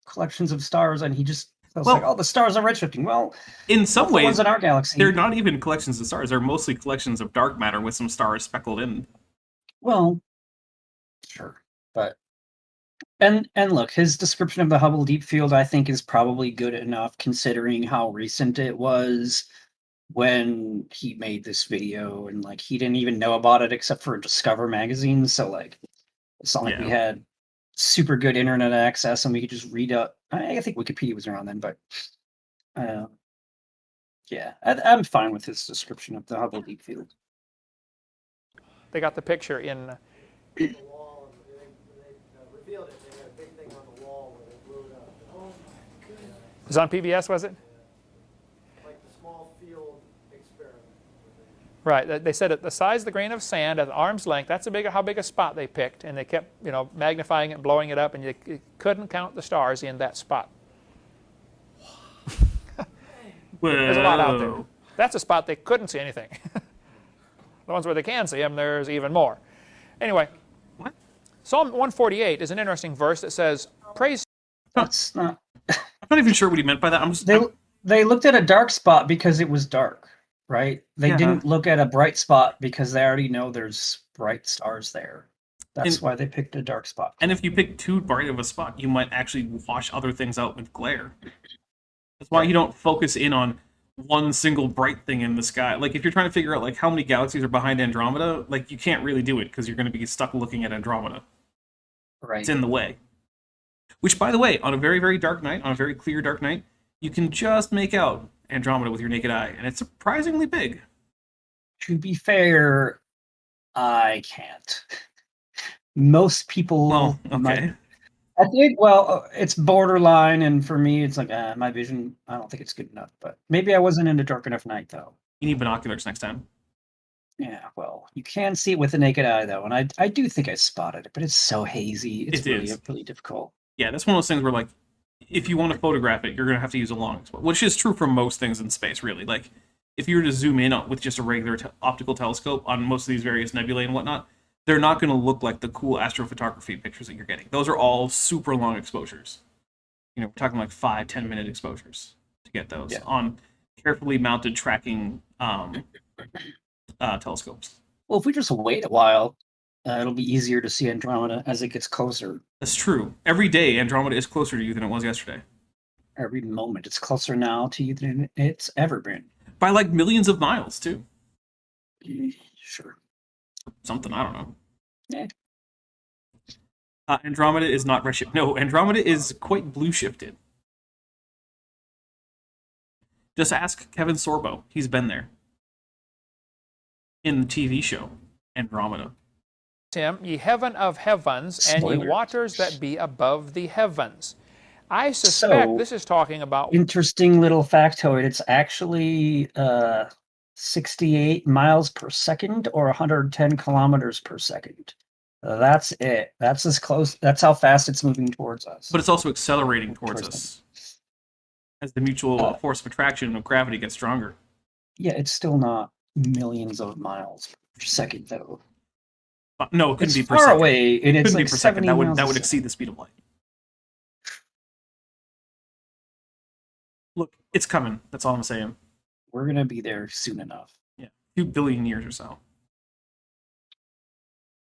collections of stars, and he just feels Well- like, oh, the stars are redshifting. Well, In some the ones ways, in our galaxy. they're not even collections of stars. They're mostly collections of dark matter with some stars speckled in. Well, sure, but and look, his description of the Hubble Deep Field, I think, is probably good enough considering how recent it was when he made this video, and like he didn't even know about it except for Discover magazine. So like, it's not like we Yeah. had super good internet access and we could just read up. I think Wikipedia was around then, but yeah, I'm fine with his description of the Hubble Deep Field. They got the picture in... The wall, and they revealed it. They had a big thing on the wall where they blew it up. Oh my goodness! It was on PBS, was it? Like the small field experiment. Right. They said at the size of the grain of sand at arm's length, that's how big a spot they picked, and they kept, magnifying it, blowing it up, and you couldn't count the stars in that spot. There's a lot out there. That's a spot they couldn't see anything. The ones where they can see them, there's even more. Anyway, What? Psalm 148 is an interesting verse that says, "Praise." That's not. I'm not even sure what he meant by that. They looked at a dark spot because it was dark, right? They Yeah. didn't look at a bright spot because they already know there's bright stars there. That's And- why they picked a dark spot. And if you pick too bright of a spot, you might actually wash other things out with glare. That's why you don't focus in on one single bright thing in the sky. Like, if you're trying to figure out, like, how many galaxies are behind Andromeda, like, you can't really do it because you're going to be stuck looking at Andromeda. Right. It's in the way. Which, by the way, on a very, very dark night, on a very clear dark night, you can just make out Andromeda with your naked eye, and it's surprisingly big. To be fair, I can't. Most people Well, might- okay. I think, well, it's borderline, and for me, it's like my vision. I don't think it's good enough, but maybe I wasn't into dark enough night though. You need binoculars next time. Yeah, well, you can see it with the naked eye though, and I do think I spotted it, but it's so hazy. It's really difficult. Yeah, that's one of those things where, like, if you want to photograph it, you're going to have to use a long exposure, which is true for most things in space, really. Like, if you were to zoom in with just a regular optical telescope on most of these various nebulae and whatnot, they're not going to look like the cool astrophotography pictures that you're getting. Those are all super long exposures. You know, we're talking like 5-10 minute exposures to get those on carefully mounted tracking telescopes. Well, if we just wait a while, it'll be easier to see Andromeda as it gets closer. That's true. Every day, Andromeda is closer to you than it was yesterday. Every moment, it's closer now to you than it's ever been. By like millions of miles, too. Sure. Something, I don't know. Yeah. Andromeda is not redshift. No, Andromeda is quite blue shifted. Just ask Kevin Sorbo. He's been there. In the TV show, Andromeda. Him, ye heaven of heavens, and ye Spoilers. waters that be above the heavens. I suspect So, this is talking about... Interesting little factoid. It's actually 68 miles per second or 110 kilometers per second. That's it. That's as close. That's how fast it's moving towards us. But it's also accelerating towards us as the mutual force of attraction of gravity gets stronger. Yeah, it's still not millions of miles per second, though. No, it couldn't It's be per far second. away, and it's Couldn't like be per second. 70 That would miles a exceed the speed of light. Look, it's coming. That's all I'm saying. We're gonna be there soon enough. Yeah, 2 billion years or so.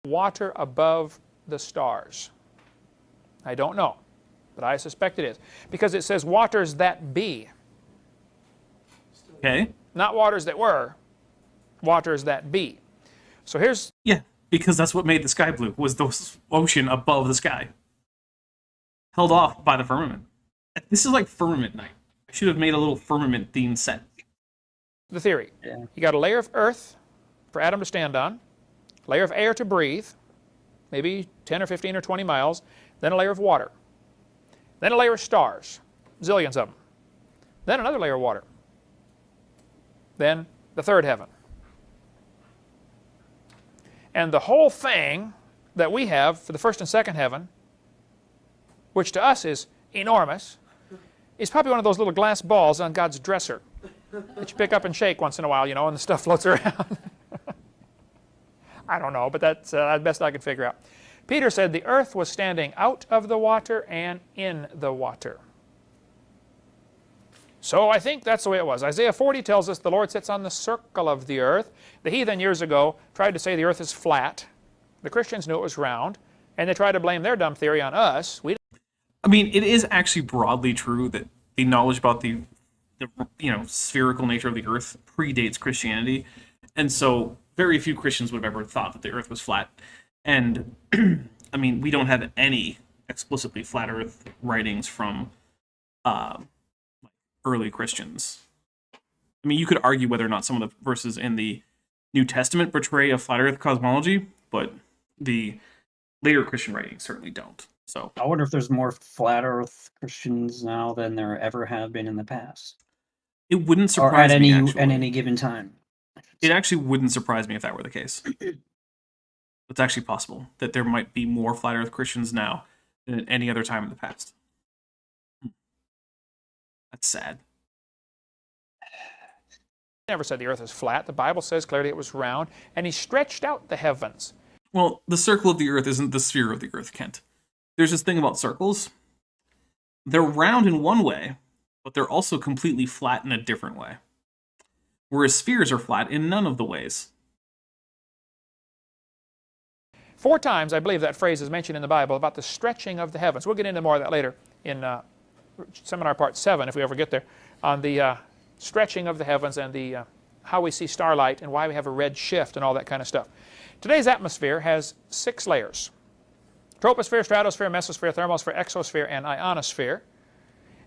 water above the stars. I don't know, but I suspect it is. Because it says waters that be. Okay. Not waters that were, waters that be. So here's... Yeah, because that's what made the sky blue, was the ocean above the sky. Held off by the firmament. This is like firmament night. I should have made a little firmament themed set. the theory. Yeah. You got a layer of earth for Adam to stand on, layer of air to breathe, maybe 10 or 15 or 20 miles, then a layer of water, then a layer of stars, zillions of them, then another layer of water, then the third heaven. And the whole thing that we have for the first and second heaven, which to us is enormous, is probably one of those little glass balls on God's dresser that you pick up and shake once in a while, you know, and the stuff floats around. I don't know, but that's the best I could figure out. Peter said the earth was standing out of the water and in the water. So I think that's the way it was. Isaiah 40 tells us the Lord sits on the circle of the earth. The heathen years ago tried to say the earth is flat. The Christians knew it was round, and they tried to blame their dumb theory on us. I mean, it is actually broadly true that the knowledge about the spherical nature of the earth predates Christianity, and so very few Christians would have ever thought that the earth was flat. And I mean, we don't have any explicitly flat earth writings from early Christians. I mean, you could argue whether or not some of the verses in the New Testament portray a flat earth cosmology, but the later Christian writings certainly don't. So I wonder if there's more flat earth Christians now than there ever have been in the past. it wouldn't Or surprise at me, any actually. at any given time. It actually wouldn't surprise me if that were the case. It's actually possible that there might be more flat earth Christians now than at any other time in the past. That's sad. never said the earth is flat. The Bible says clearly it was round, and he stretched out the heavens. Well, the circle of the earth isn't the sphere of the earth, Kent. There's this thing about circles. They're round in one way, but they're also completely flat in a different way. Whereas spheres are flat in none of the ways. 4 times, I believe, that phrase is mentioned in the Bible about the stretching of the heavens. We'll get into more of that later in Seminar Part 7, if we ever get there, on the stretching of the heavens and the how we see starlight and why we have a red shift and all that kind of stuff. Today's atmosphere has 6 layers: troposphere, stratosphere, mesosphere, thermosphere, exosphere, and ionosphere.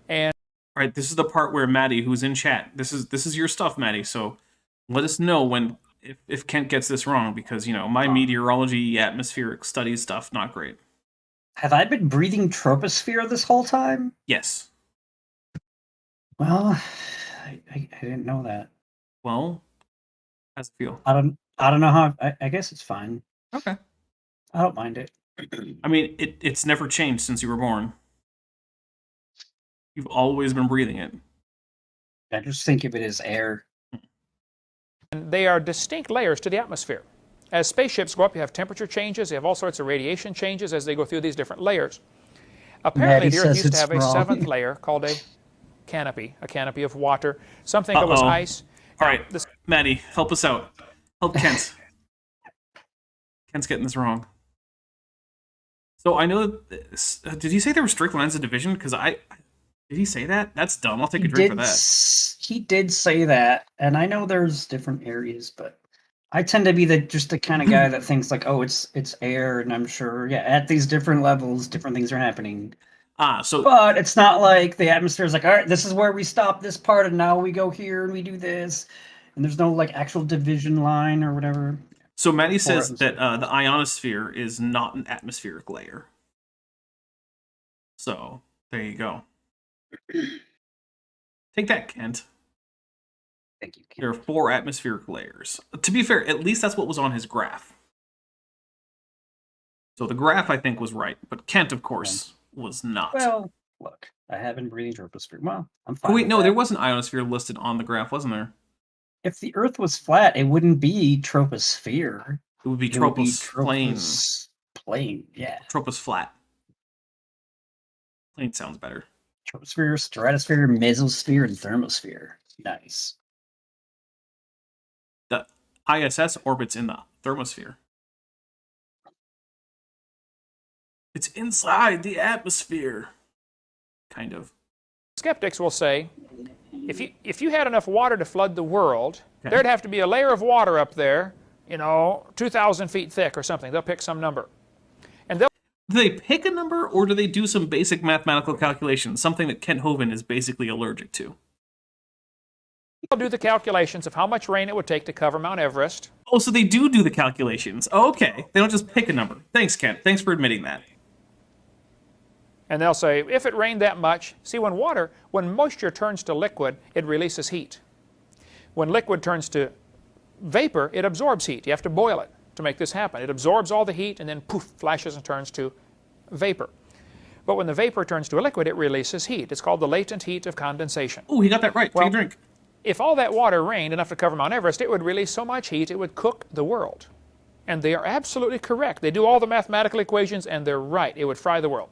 And All right, this is the part where Maddie, who's in chat, this is your stuff, Maddie. So let us know when if Kent gets this wrong, because my meteorology, atmospheric studies stuff, not great. Have I been breathing troposphere this whole time? Yes. Well, I didn't know that. Well, how's it feel? I don't know how. I guess it's fine. Okay. I don't mind it. I mean, it's never changed since you were born. You've always been breathing it. I just think of it as air. And they are distinct layers to the atmosphere. As spaceships go up, you have temperature changes, you have all sorts of radiation changes as they go through these different layers. Apparently, Maddie the Earth says used to it's have a wrong. seventh layer called a canopy of water, something that was ice. All right, Maddie, help us out. Help Kent. Kent's getting this wrong. So I know. Did he say there were strict lines of division? Because did he say that? That's dumb. I'll take a drink for that. He did say that, and I know there's different areas, but I tend to be the kind of guy that thinks like, oh, it's air, and I'm sure, yeah, at these different levels, different things are happening. But it's not like the atmosphere is like, all right, this is where we stop this part, and now we go here and we do this, and there's no like actual division line or whatever. So Maddie says that the ionosphere is not an atmospheric layer. So there you go. Take that, Kent. Thank you, Kent. There are 4 atmospheric layers. To be fair, at least that's what was on his graph. So the graph, I think, was right, but Kent, of course, was not. Well, look, I have been breathing troposphere. Well, I'm fine. Oh, wait, with no, that. there was an ionosphere listed on the graph, wasn't there? If the Earth was flat, it wouldn't be troposphere. It would be It would be plane. Plane, yeah. Tropos flat. Plane sounds better. Troposphere, stratosphere, mesosphere, and thermosphere. Nice. The ISS orbits in the thermosphere. It's inside the atmosphere. Kind of. Skeptics will say, if you had enough water to flood the world, there'd have to be a layer of water up there, 2,000 feet thick or something. They'll pick some number. And they'll Do they pick a number, or do they do some basic mathematical calculation, something that Kent Hovind is basically allergic to? do the calculations of how much rain it would take to cover Mount Everest. Oh, so they do the calculations. Oh, okay. They don't just pick a number. Thanks, Kent. Thanks for admitting that. And they'll say, if it rained that much, see, when moisture turns to liquid, it releases heat. When liquid turns to vapor, it absorbs heat. You have to boil it to make this happen. It absorbs all the heat and then poof, flashes and turns to vapor. But when the vapor turns to a liquid, it releases heat. It's called the latent heat of condensation. Oh, he got that right. Take a drink. If all that water rained enough to cover Mount Everest, it would release so much heat it would cook the world. And they are absolutely correct. They do all the mathematical equations and they're right. It would fry the world.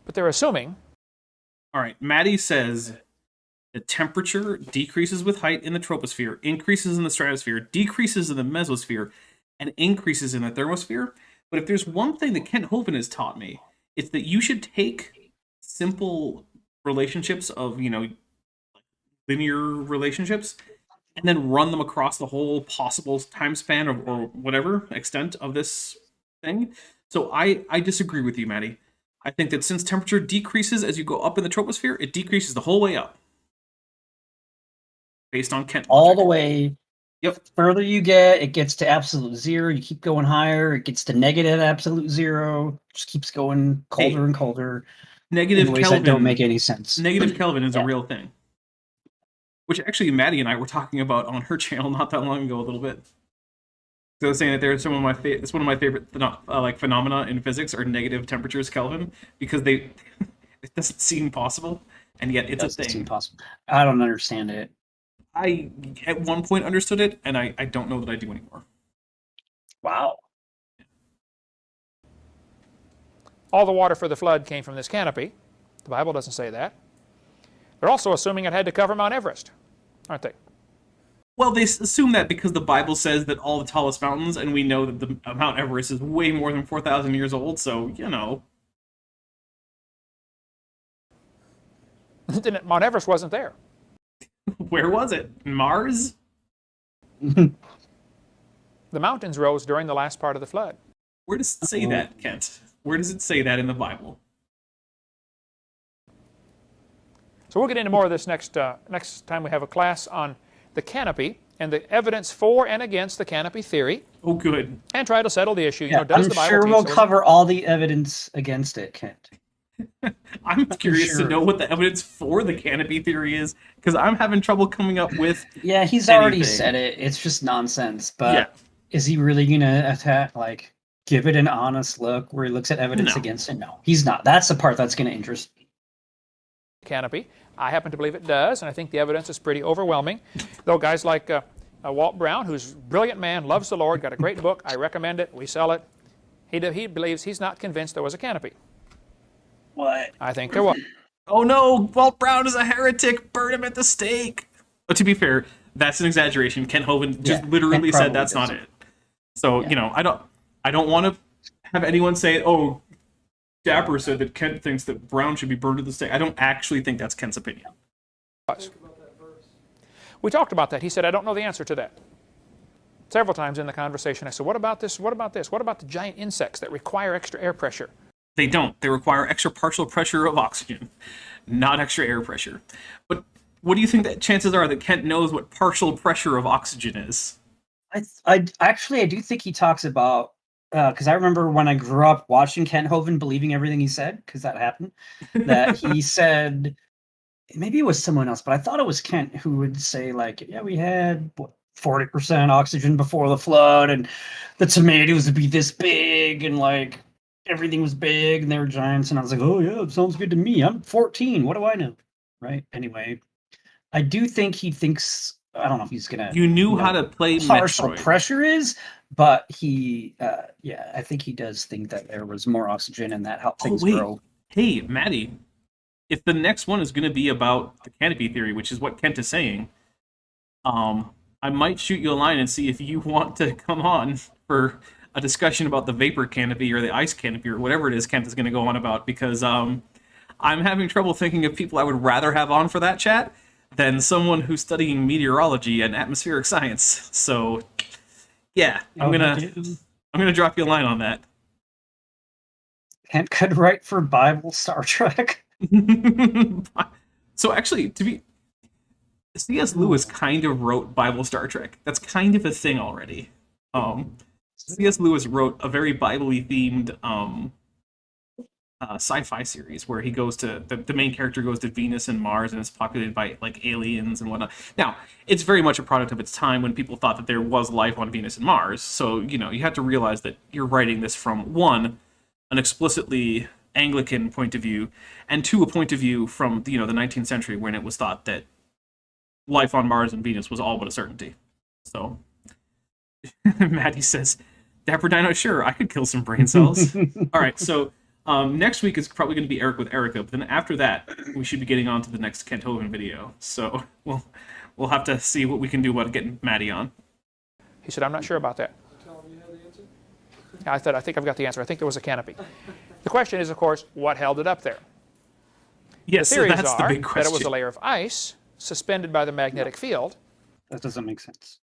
But they're assuming. All right, Maddie says the temperature decreases with height in the troposphere, increases in the stratosphere, decreases in the mesosphere, and increases in the thermosphere. But if there's one thing that Kent Hovind has taught me, it's that you should take simple relationships of, linear relationships, and then run them across the whole possible time span or whatever extent of this thing. So I disagree with you, Maddie. I think that since temperature decreases as you go up in the troposphere, it decreases the whole way up. Based on Kent. All the way. Yep. The further you get, it gets to absolute zero. You keep going higher, it gets to negative absolute zero. Just keeps going colder and colder. Negative in ways Kelvin that don't make any sense. Negative Kelvin is a real thing. Which actually Maddie and I were talking about on her channel not that long ago a little bit. So I was saying that it's one of my favorite phenomena in physics are negative temperatures Kelvin, because it doesn't seem possible, and yet it's a thing. Seem possible. I don't understand it. I at one point understood it, and I don't know that I do anymore. Wow. All the water for the flood came from this canopy. The Bible doesn't say that. They're also assuming it had to cover Mount Everest, aren't they? Well, they assume that because the Bible says that all the tallest mountains, and we know that the Mount Everest is way more than 4,000 years old, so, Mount Everest wasn't there. Where was it? Mars? The mountains rose during the last part of the flood. Where does it say that, Kent? Where does it say that in the Bible? So we'll get into more of this next time we have a class on the canopy and the evidence for and against the canopy theory. Oh, good. and try to settle the issue. Yeah, Does I'm the Bible sure teach we'll there was- cover all the evidence against it, Kent. I'm curious to Sure. know what the evidence for the canopy theory is, because I'm having trouble coming up with. Yeah, he's already Anything. said it. It's just nonsense. But Yeah. is he really gonna attack? Like, give it an honest look where he looks at evidence No. against it? No, he's not. That's the part that's gonna interest me. canopy. I happen to believe it does, and I think the evidence is pretty overwhelming. Though guys like Walt Brown, who's a brilliant man, loves the Lord, got a great book, I recommend it, we sell it. He believes, he's not convinced there was a canopy. What? I think there was. Oh no, Walt Brown is a heretic. Burn him at the stake. But to be fair, that's an exaggeration. Kent Hovind just Yeah, literally Kent said probably that's not does. it. So I don't want to have anyone say, "Oh, Dapper said that Kent thinks that Brown should be burned at the stake." I don't actually think that's Kent's opinion. We talked about that. He said, I don't know the answer to that. Several times in the conversation, I said, what about this? What about this? What about the giant insects that require extra air pressure? They don't. They require extra partial pressure of oxygen, not extra air pressure. But what do you think that chances are that Kent knows what partial pressure of oxygen is? I do think he talks about because I remember when I grew up watching Kent Hovind believing everything he said, because that happened. That he said, maybe it was someone else, but I thought it was Kent who would say like, yeah, we had 40% oxygen before the flood, and the tomatoes would be this big, and like everything was big, and they were giants. And I was like, oh yeah, it sounds good to me. I'm 14. What do I know? Right. Anyway, I do think he thinks. I don't know if he's gonna. You knew how to play partial Metroid. pressure is, but he, I think he does think that there was more oxygen and that helped things grow. Hey, Maddie, if the next one is going to be about the canopy theory, which is what Kent is saying, I might shoot you a line and see if you want to come on for a discussion about the vapor canopy or the ice canopy or whatever it is Kent is going to go on about, because I'm having trouble thinking of people I would rather have on for that chat than someone who's studying meteorology and atmospheric science. So, yeah, I'm gonna drop you a line on that. Kent could write for Bible Star Trek. So actually, C.S. Lewis kind of wrote Bible Star Trek. That's kind of a thing already. C.S. Lewis wrote a very Bible-y themed sci-fi series where he goes to the main character goes to Venus and Mars, and it's populated by like aliens and whatnot. Now, it's very much a product of its time when people thought that there was life on Venus and Mars. So you have to realize that you're writing this from one, an explicitly Anglican point of view, and two, a point of view from the 19th century when it was thought that life on Mars and Venus was all but a certainty. So Maddie says, Dapper Dino, sure, I could kill some brain cells. All right, so next week is probably going to be Eric with Erica, but then after that, we should be getting on to the next Kent Hovind video. So we'll have to see what we can do about getting Maddie on. He said, I'm not sure about that. I think I've got the answer. I think there was a canopy. The question is, of course, what held it up there? Yes, The theories that's are the big that question. it was a layer of ice suspended by the magnetic field. That doesn't make sense.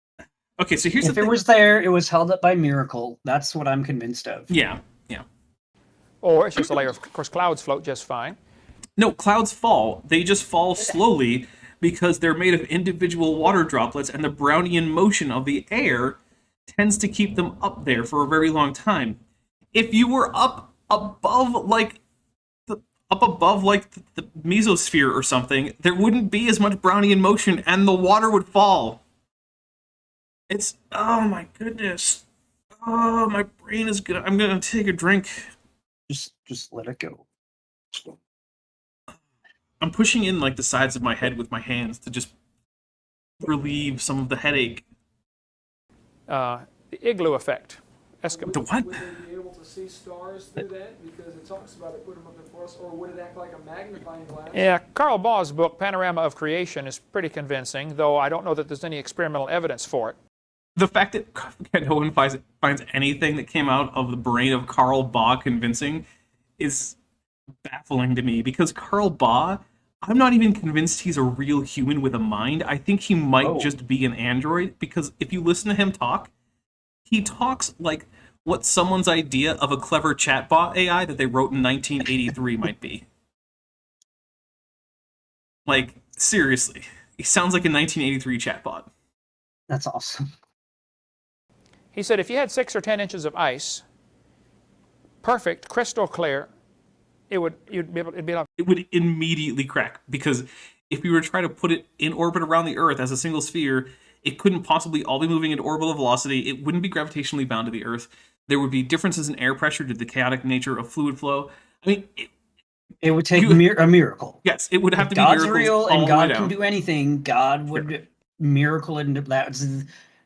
Okay, so here's If the it thing. was there, it was held up by miracle. That's what I'm convinced of. Yeah. Or it's just a layer of course, clouds float just fine. No, clouds fall. They just fall slowly because they're made of individual water droplets, and the Brownian motion of the air tends to keep them up there for a very long time. If you were up above the mesosphere or something, there wouldn't be as much Brownian motion, and the water would fall. Oh my goodness. Oh, my brain is gonna. I'm gonna take a drink. Just let it go. I'm pushing in like the sides of my head with my hands to just relieve some of the headache. The igloo effect. Azkaban. The what? Would they be able to see stars through that? Because it talks about it, put them up in force, or would it act like a magnifying glass? Yeah, Carl Baugh's book, Panorama of Creation, is pretty convincing, though I don't know that there's any experimental evidence for it. The fact that no one finds anything that came out of the brain of Carl Baugh convincing is baffling to me, because Carl Baugh, I'm not even convinced he's a real human with a mind. I think he might just be an android, because if you listen to him talk, he talks like what someone's idea of a clever chatbot AI that they wrote in 1983 might be. Like, seriously. He sounds like a 1983 chatbot. That's awesome. He said if you had 6 or 10 inches of ice, perfect, crystal clear, it'd be able. It would immediately crack, because if we were to try to put it in orbit around the Earth as a single sphere, it couldn't possibly all be moving at orbital velocity. It wouldn't be gravitationally bound to the Earth. There would be differences in air pressure due to the chaotic nature of fluid flow. I mean, it would take a miracle. Yes, it would have to be God's miracles real all and the way God down. can do anything. God would miracle into that.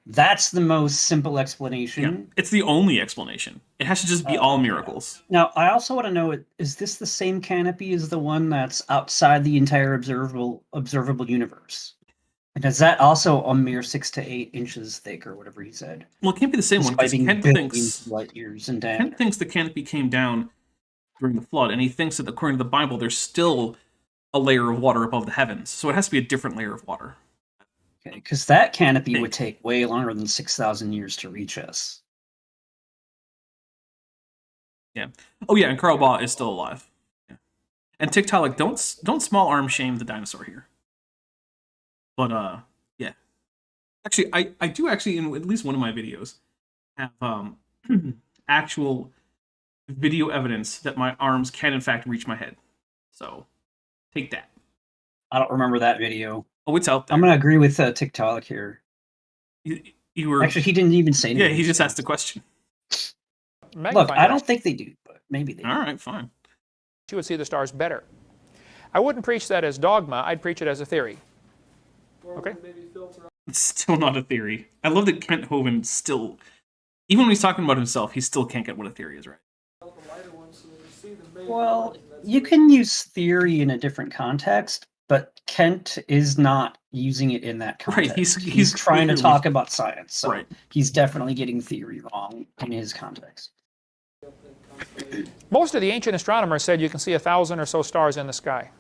That's the most simple explanation. Yeah, it's the only explanation. It has to just be all miracles. Now, I also want to know, is this the same canopy as the one that's outside the entire observable universe? And is that also a mere 6 to 8 inches thick, or whatever he said? Well, it can't be the same one, because Despite Kent being thinks, billions of light years in diameter. Kent thinks the canopy came down during the flood, and he thinks that according to the Bible, there's still a layer of water above the heavens. So it has to be a different layer of water. Okay, because that canopy would take way longer than 6,000 years to reach us. Yeah. Oh yeah, and Carl Baugh is still alive. Yeah. And TikTok, don't small arm shame the dinosaur here. But yeah. Actually, I do actually, in at least one of my videos, have actual video evidence that my arms can in fact reach my head. So take that. I don't remember that video. Oh, it's out there. I'm going to agree with TikTok here. You were Actually, he didn't even say anything. Yeah, he just asked the question. Look, I don't think they do, but maybe they do. All right, fine. You would see the stars better. I wouldn't preach that as dogma. I'd preach it as a theory. Okay? It's still not a theory. I love that Kent Hovind still, even when he's talking about himself, he still can't get what a theory is right. Well, you can use theory in a different context, but Kent is not using it in that context. Right, he's trying to clearly- talk about science, so Right. he's definitely getting theory wrong in his context. Most of the ancient astronomers said you can see 1,000 or so stars in the sky.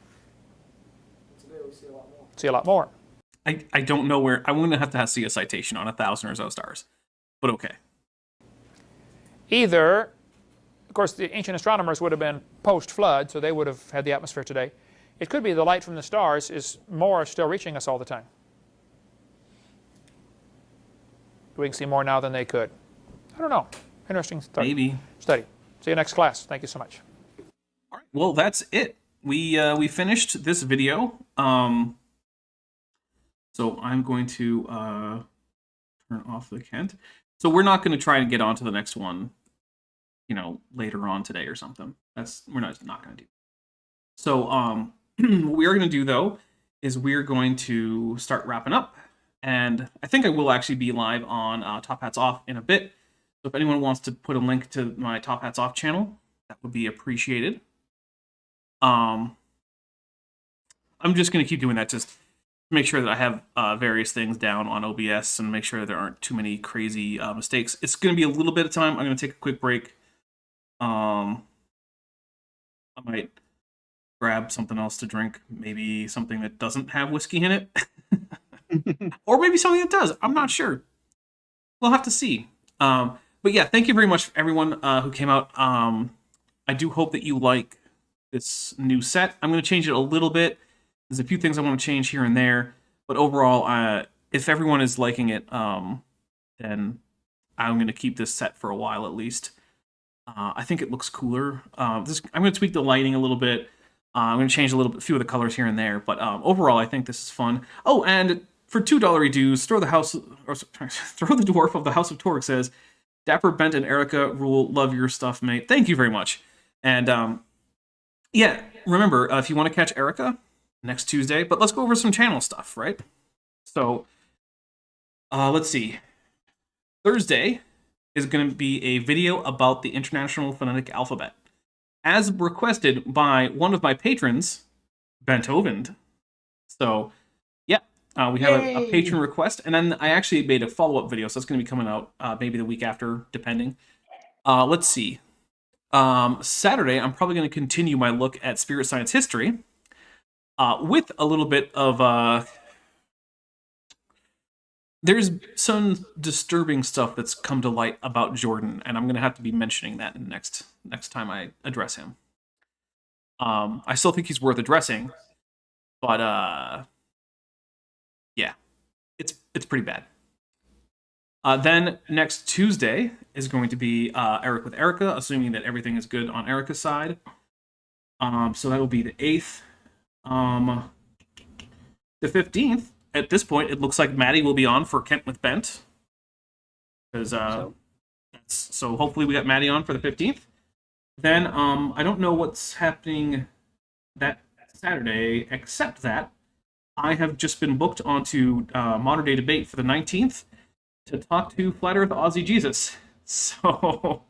Today we see a lot more. See a lot more. I don't know where, I'm going to have see a citation on 1,000 or so stars. But okay. Either, of course, the ancient astronomers would have been post-flood, so they would have had the atmosphere today. It could be the light from the stars is more still reaching us all the time. We can see more now than they could. I don't know. Interesting study. Maybe. Study. See you next class. Thank you so much. All right. Well, that's it. We finished this video. So I'm going to turn off the Kent. So we're not going to try and get on to the next one, you know, later on today or something. We're not going to do. So what we are going to do though is we're going to start wrapping up, and I think I will actually be live on Top Hats Off in a bit. So if anyone wants to put a link to my Top Hats Off channel, that would be appreciated. I'm just going to keep doing that just to make sure that I have various things down on OBS and make sure there aren't too many crazy mistakes. It's going to be a little bit of time. I'm going to take a quick break. I might grab something else to drink, maybe something that doesn't have whiskey in it. Or maybe something that does. I'm not sure. We'll have to see. But yeah, thank you very much for everyone who came out. I do hope that you like this new set. I'm going to change it a little bit. There's a few things I want to change here and there. But overall, if everyone is liking it, then I'm going to keep this set for a while at least. I think it looks cooler. I'm going to tweak the lighting a little bit. I'm going to change a few of the colors here and there. But overall, I think this is fun. Oh, and for $2 dues, throw the dwarf of the House of Torg says, Dapper, Bent, and Erica rule. Love your stuff, mate. Thank you very much. And yeah, remember, if you want to catch Erica next Tuesday, but let's go over some channel stuff, right? So, let's see. Thursday is going to be a video about the International Phonetic Alphabet, as requested by one of my patrons, Bent Hovind. So, yeah, we have a patron request, and then I actually made a follow-up video, so it's going to be coming out maybe the week after, depending. Let's see. Saturday, I'm probably going to continue my look at Spirit Science history, with a little bit of... there's some disturbing stuff that's come to light about Jordan, and I'm going to have to be mentioning that in the next time I address him. I still think he's worth addressing, but yeah, it's pretty bad. Then next Tuesday is going to be Eric with Erica, assuming that everything is good on Erica's side. So that will be the 8th. The 15th, at this point, it looks like Maddie will be on for Kent with Bent. Because so hopefully we got Maddie on for the 15th. Then I don't know what's happening that Saturday, except that I have just been booked onto Modern Day Debate for the 19th to talk to Flat Earth Aussie Jesus. So,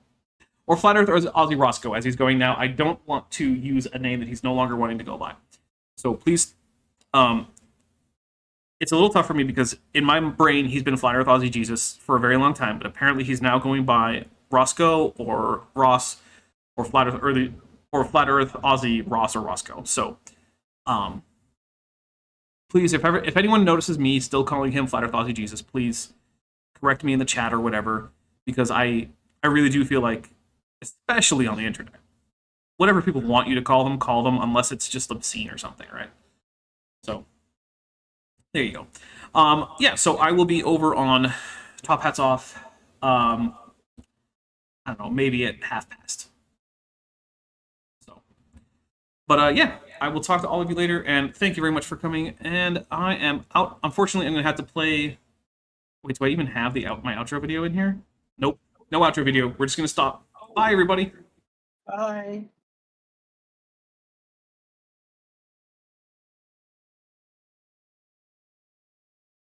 or Flat Earth Aussie Roscoe, as he's going now. I don't want to use a name that he's no longer wanting to go by. So please, it's a little tough for me because in my brain he's been Flat Earth Aussie Jesus for a very long time, but apparently he's now going by Roscoe or Ross or Flat Earth Aussie Ross or Roscoe. So, please, if anyone notices me still calling him Flat Earth Aussie Jesus, please correct me in the chat or whatever, because I really do feel like, especially on the internet, whatever people want you to call them, unless it's just obscene or something, right? So, there you go. Yeah, so I will be over on Top Hats Off, I don't know, maybe at past. So, but yeah, I will talk to all of you later, and thank you very much for coming, and I am out. Unfortunately, I'm going to have to play... Wait, do I even have my outro video in here? Nope, no outro video. We're just going to stop. Bye, everybody. Bye.